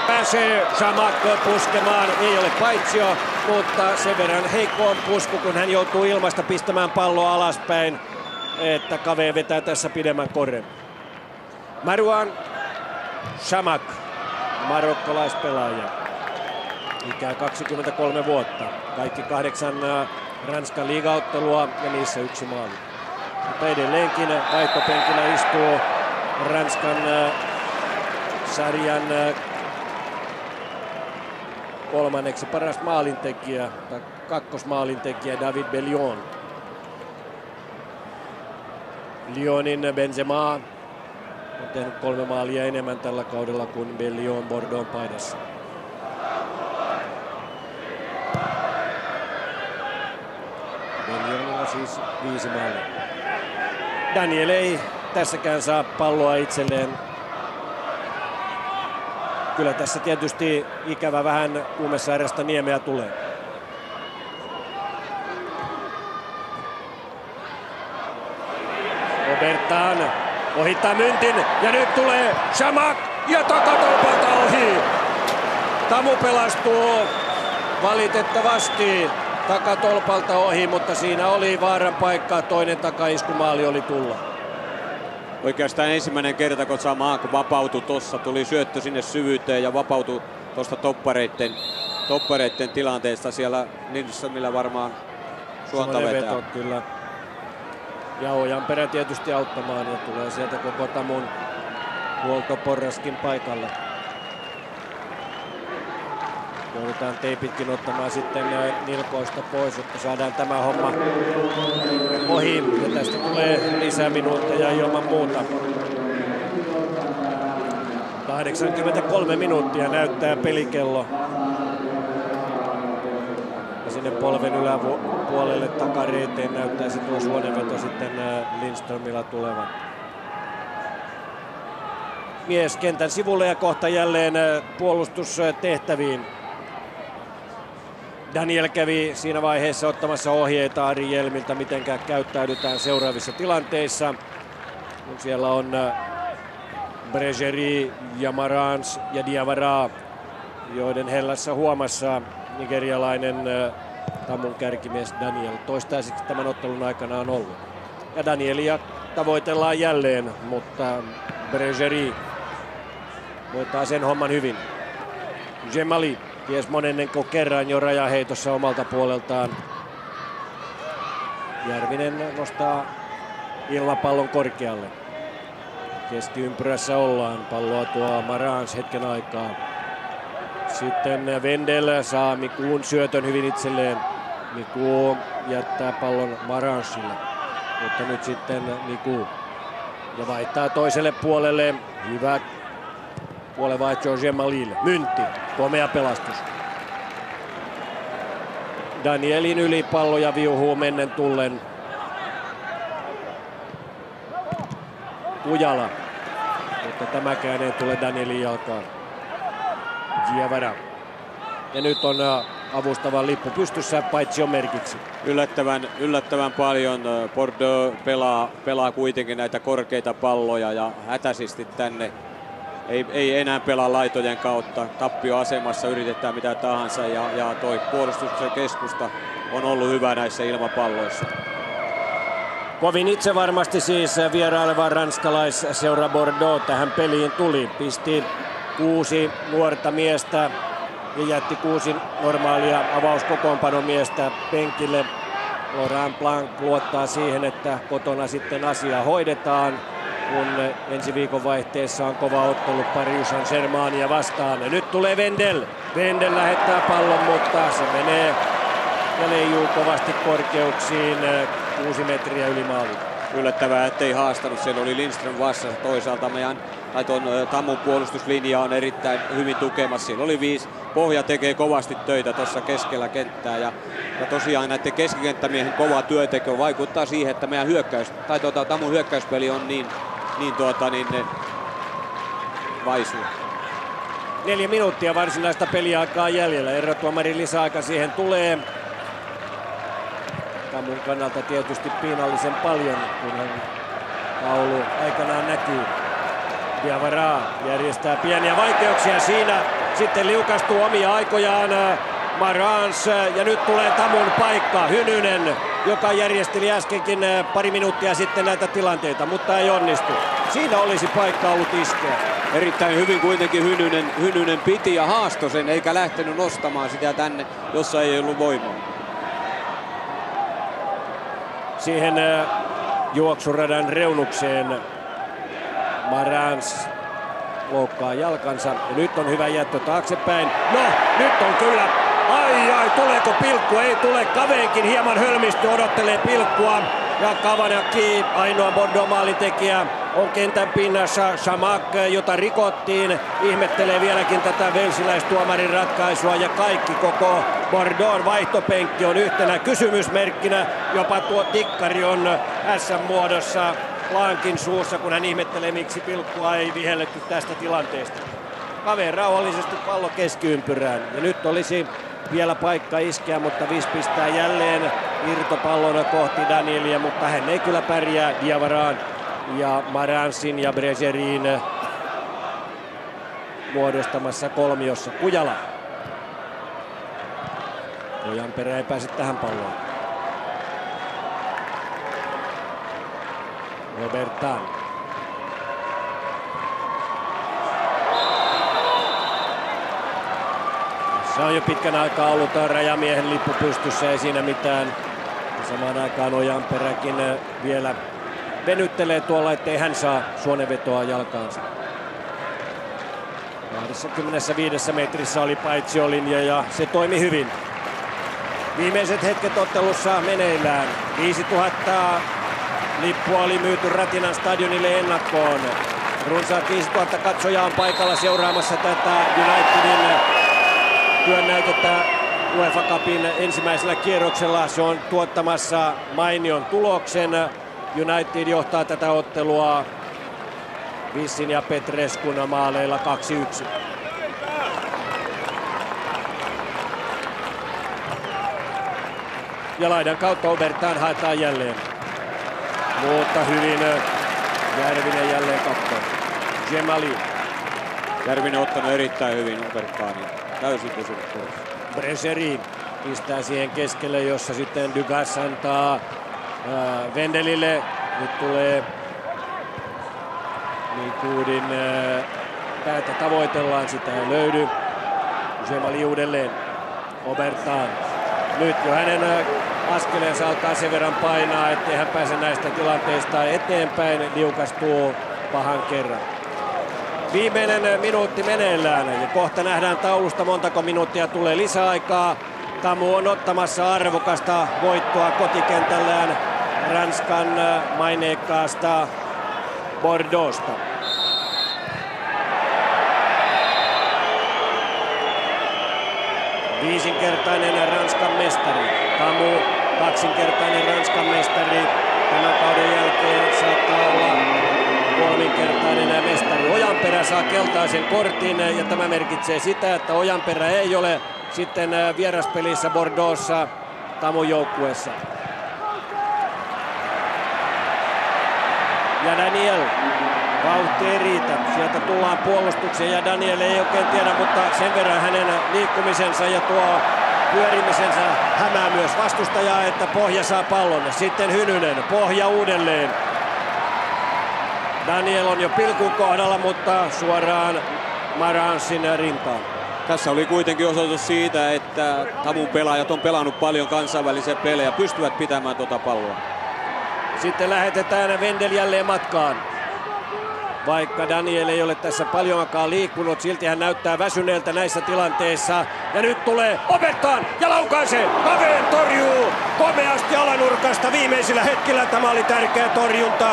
Pääsee Chamakh puskemaan, ei ole paitsio, mutta sen verran heikko on pusku, kun hän joutuu ilmasta pistämään palloa alaspäin, että Kave vetää tässä pidemmän korren. Marouane Chamakh, marokkolaispelaaja. Ikää 23 vuotta. Kaikki 8 Ranskan liigaottelua ja niissä 1 maali. Mutta edelleenkin vaihtopenkillä istuu Ranskan sarjan kolmanneksi paras maalintekijä, tai kakkosmaalintekijä David Bellion. Lyonin Benzema on tehnyt 3 maalia enemmän tällä kaudella kuin Bellion Bordeaux paidassa. Bellionilla siis 5 maalia. Daniel ei tässäkään saa palloa itselleen. Kyllä tässä tietysti ikävä vähän kuumesairasta niemeä tulee. Obertan ohittaa Myntin ja nyt tulee Chamakh ja takatolpalta ohi. Tamu pelastuu valitettavasti takatolpalta ohi, mutta siinä oli vaaran paikka. Toinen takaiskumaali oli tulla. Oikeastaan ensimmäinen kerta, kun Chamakh vapautui tuossa, tuli syöttö sinne syvyyteen ja vapautui tuosta toppareitten tilanteesta siellä Nilssonilla varmaan suonta vetää. Kyllä. Ja Ojanperä tietysti auttamaan ja tulee sieltä koko Tamun huoltoporraskin paikalle. Joudutaan teipitkin ottamaan sitten nilkoista pois, jotta saadaan tämä homma ohi. Ja tästä tulee lisää minuutteja ilman muuta. 83 minuuttia näyttää pelikello. Ja sinne polven yläpuolelle takareiteen näyttäisi tuo suonenveto sitten Lindströmillä tulevan. Mies kentän sivulle ja kohta jälleen puolustustehtäviin. Daniel kävi siinä vaiheessa ottamassa ohjeita Ari Jelmiltä, miten käyttäydytään seuraavissa tilanteissa. Siellä on Brejeri, Yamarans ja Diawara, joiden hellässä huomassa nigerialainen Tamun kärkimies Daniel toistaiseksi tämän ottelun aikana on ollut. Ja Danielia tavoitellaan jälleen, mutta Brejeri voittaa sen homman hyvin. Džemali ties monennenko kerran jo rajaheitossa omalta puoleltaan. Järvinen nostaa ilmapallon korkealle. Keskiympyrässä ollaan. Palloa tuo Marans hetken aikaa. Sitten Wendel saa Mikuun syötön hyvin itselleen. Miku jättää pallon Maransille. Mutta nyt sitten Miku. Ja vaihtaa toiselle puolelle. Hyvä puolenvaihto Džemalille. Myntti. Komea pelastus. Danielin yli pallo ja viuhuu mennen tullen. Kujala. Mutta tämäkään ei tule Danielin jalkaan. Diawara. Ja nyt on avustava lippu pystyssä paitsi on merkiksi. Yllättävän paljon Bordeaux pelaa kuitenkin näitä korkeita palloja ja hätäisesti tänne. Ei enää pelaa laitojen kautta. Tappioasemassa yritetään mitä tahansa ja toi puolustuksen keskusta on ollut hyvä näissä ilmapalloissa. Kovin itse varmasti siis vieraileva ranskalaisseura Bordeaux tähän peliin tuli. Pisti 6 nuorta miestä ja jätti 6 normaalia avauskokoonpanomiestä penkille. Laurent Blanc luottaa siihen, että kotona sitten asia hoidetaan. kun ensi viikon vaihteessa on kova ottelu Paris Saint-Germainia vastaan. Ja nyt tulee Wendel. Wendel lähettää pallon, mutta se menee ja leijuu kovasti korkeuksiin 6 metriä yli maalin. Yllättävää, ettei haastanut. Siellä oli Lindström vastassa. Toisaalta tuon Tamun puolustuslinja on erittäin hyvin tukemassa. Siellä oli 5. Pohja tekee kovasti töitä tuossa keskellä kenttää. Ja tosiaan näiden keskikenttämiehen kova työteko vaikuttaa siihen, että meidän Tamun hyökkäyspeli on niin vaisua. 4 minuuttia varsinaista peliaikaa jäljellä. Erotuomarin lisäaika siihen tulee. Tamun kannalta tietysti piinallisen paljon, kunhan taulu aikanaan näkyy. Diawara järjestää pieniä vaikeuksia siinä. Sitten liukastuu omia aikojaan Marans ja nyt tulee Tamun paikka. Hynynen, joka järjesteli äskenkin pari minuuttia sitten näitä tilanteita, mutta ei onnistu. Siinä olisi paikka ollut iskeä. Erittäin hyvin kuitenkin Hynynen piti ja haastoi sen, eikä lähtenyt nostamaan sitä tänne, jossa ei ollut voimaa. Siihen juoksuradan reunukseen Marans loukkaa jalkansa. Ja nyt on hyvä jättö taaksepäin. No, nyt on kyllä. Ai, tuleeko pilkku? Ei tule. Kaveenkin hieman hölmisty, odottelee pilkkua. Ja Kavanaki, ainoa Bordeaux-maalintekijä, on kentän pinnassa. Chamak, jota rikottiin, ihmettelee vieläkin tätä velsiläistuomarin ratkaisua. Ja kaikki koko Bordeauxn vaihtopenkki on yhtenä kysymysmerkkinä. Jopa tuo tikkari on S-muodossa Blankin suussa, kun hän ihmettelee, miksi pilkkua ei vihelletty tästä tilanteesta. Kaveri rauhallisesti pallo keskiympyrään. Ja nyt olisi vielä paikka iskeä, mutta Vis pistää jälleen irtopallona kohti Danielia, mutta hän ei kyllä pärjää Diavaraan ja Maransin ja Bregerin muodostamassa kolmiossa. Kujala. Ojanperä ei pääse tähän palloon. Robertan. Se on jo pitkän aikaa ollut rajamiehen lippu pystyssä, ei siinä mitään. Ja samaan aikaan Ojanperäkin vielä venyttelee tuolla, ettei hän saa suonenvetoa jalkaansa. 25 metrissä oli paitsiolinja ja se toimi hyvin. Viimeiset hetket ottelussa meneillään. 5000 lippua oli myyty Ratinan stadionille ennakkoon. Runsaat 5000 katsojaa on paikalla seuraamassa tätä Unitedin työnäytettä UEFA Cupin ensimmäisellä kierroksella. Se on tuottamassa mainion tuloksen. United johtaa tätä ottelua Vissin ja Petreskun maaleilla 2-1. Ja laidan kautta Obertan haetaan jälleen. Mutta hyvin Järvinen jälleen kattoon. Jemali. Järvinen on ottanut erittäin hyvin Obertanin. Täysin pysynyt pois. Bregerin pistää siihen keskelle, jossa sitten Dugas antaa Wendelille. Nyt tulee Nikuudin päätä tavoitellaan, sitä ei löydy. Jemali uudelleen. Obertan. Nyt jo hänen askeleensa alkaa sen verran painaa, ettei hän pääse näistä tilanteista eteenpäin. Liukastuu pahan kerran. Viimeinen minuutti meneillään ja kohta nähdään taulusta montako minuuttia tulee lisäaikaa. Tamu on ottamassa arvokasta voittoa kotikentällään Ranskan maineikkaasta Bordeauxsta. Viisinkertainen Ranskan mestari. Tamu kaksinkertainen Ranskan mestari. Tämän kauden jälkeen saattaa olla kolminkertainen mestari. Ojanperä saa keltaisen kortin ja tämä merkitsee sitä, että Ojanperä ei ole sitten vieraspelissä Bordeauxssa Tamun joukkueessa. Ja Daniel. Vauhti ei riitä. Sieltä tullaan puolustukseen ja Daniel ei oikein tiedä, mutta sen verran hänen liikkumisensa ja tuo pyörimisensä hämää myös vastustajaa, että Pohja saa pallon. Sitten Hynynen. Pohja uudelleen. Daniel on jo pilkun kohdalla, mutta suoraan Maransin rintaan. Tässä oli kuitenkin osoitus siitä, että Tamun pelaajat on pelannut paljon kansainvälisiä pelejä, pystyvät pitämään tuota palloa. Sitten lähetetään Wendel jälleen matkaan. Vaikka Daniel ei ole tässä paljonkaan liikkunut, silti hän näyttää väsyneeltä näissä tilanteissa. Ja nyt tulee Obertan ja laukaisee. Caveen torjuu komeasti alanurkasta viimeisillä hetkillä. Tämä oli tärkeä torjunta.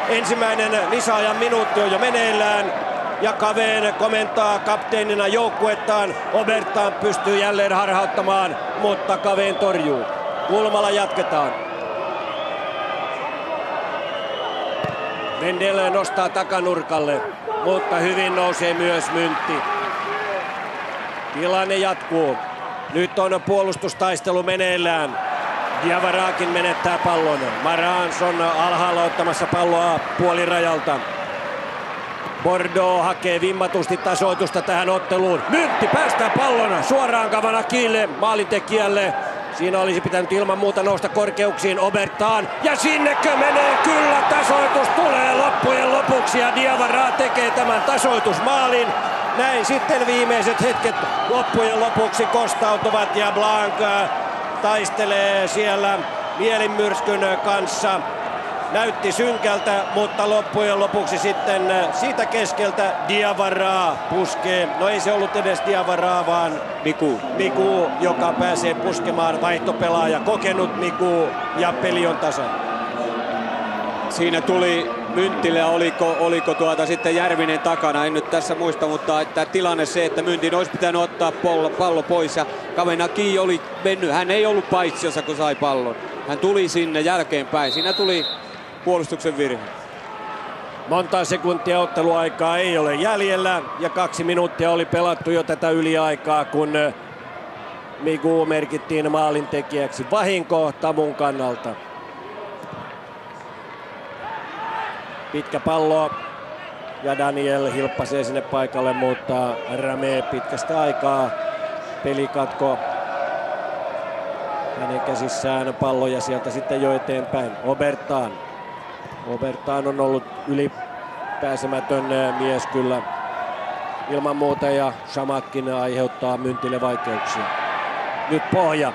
Ensimmäinen lisäajan minuutti on jo meneillään. Ja Caveen komentaa kapteenina joukkuettaan. Obertan pystyy jälleen harhauttamaan, mutta Caveen torjuu. Kulmalla jatketaan. Wendel nostaa takanurkalle, mutta hyvin nousee myös Myntti. Tilanne jatkuu. Nyt on puolustustaistelu meneillään. Diawarakin menettää pallon. Marans on alhaalla ottamassa palloa puolirajalta. Bordeaux hakee vimmatusti tasoitusta tähän otteluun. Myntti päästää pallon suoraan Kavanakille, maalintekijälle. Siinä olisi pitänyt ilman muuta nousta korkeuksiin Obertan. Ja sinnekö menee? Kyllä, tasoitus tulee loppujen lopuksi ja Diawara tekee tämän tasoitusmaalin. Näin sitten viimeiset hetket loppujen lopuksi kostautuvat ja Blanc taistelee siellä mielinmyrskyn kanssa. Näytti synkältä, mutta loppujen lopuksi sitten siitä keskeltä Diawara puskee. No ei se ollut edes Diawara, vaan Miku, joka pääsee puskemaan, vaihtopelaaja, kokenut Miku, ja peli on tasan. Siinä tuli Myntille, oliko sitten Järvinen takana, en nyt tässä muista, mutta että tilanne se, että Myntin olisi pitänyt ottaa pallo pois ja Kavenaki oli mennyt, hän ei ollut paitsiossa kun sai pallon. Hän tuli sinne jälkeenpäin, siinä tuli puolustuksen virhe. Monta sekuntia otteluaikaa ei ole jäljellä ja 2 minuuttia oli pelattu jo tätä yliaikaa, kun Miku merkittiin maalintekijäksi. Vahinko Tamun kannalta. Pitkä pallo ja Daniel hilppasee sinne paikalle, mutta Rame pitkästä aikaa pelikatko. Hänen käsissään pallo ja sieltä sitten jo eteenpäin. Obertan on ollut ylipääsemätön mies kyllä ilman muuta ja Shamakkin aiheuttaa Myntille vaikeuksia. Nyt pohja,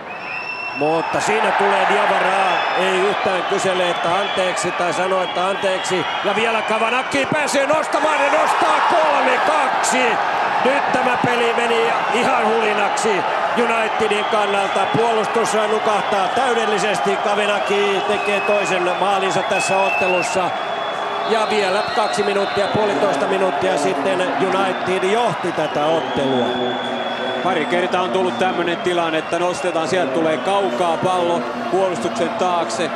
mutta siinä tulee Diawara, ei yhtään kysele, että anteeksi tai sanoo, että anteeksi. Ja vielä Kavanaki pääsee nostamaan ja nostaa 3-2. Nyt tämä peli meni ihan hulinaksi Unitedin kannalta. Puolustus nukahtaa täydellisesti. Kavanaki tekee toisen maalinsa tässä ottelussa. Ja vielä 2 minuuttia, puolitoista minuuttia sitten United johti tätä ottelua. Pari kertaa on tullut tämmöinen tilanne, että nostetaan, sieltä tulee kaukaa pallo puolustuksen taakse.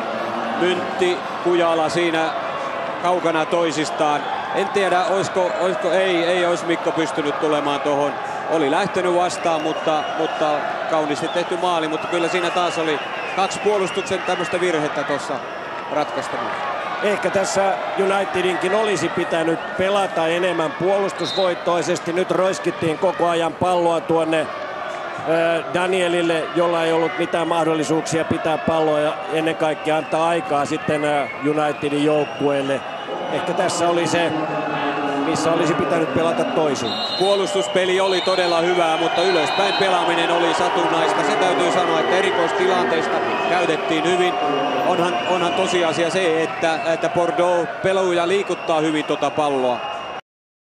Myntti, Kujala siinä kaukana toisistaan. En tiedä, olisiko ei olisi Mikko pystynyt tulemaan tuohon. Oli lähtenyt vastaan, mutta kauniisti tehty maali, mutta kyllä siinä taas oli 2 puolustuksen tämmöistä virhettä tuossa ratkaistamaan. Ehkä tässä Unitedinkin olisi pitänyt pelata enemmän puolustusvoittoisesti. Nyt roiskittiin koko ajan palloa tuonne Danielille, jolla ei ollut mitään mahdollisuuksia pitää palloa ja ennen kaikkea antaa aikaa sitten Unitedin joukkueelle. Ehkä tässä oli se, missä olisi pitänyt pelata toisin. Puolustuspeli oli todella hyvää, mutta ylöspäin pelaaminen oli satunnaista. Se täytyy sanoa, että erikoistilanteista käytettiin hyvin. Onhan tosiasia se, että Bordeaux peluu ja liikuttaa hyvin tuota palloa.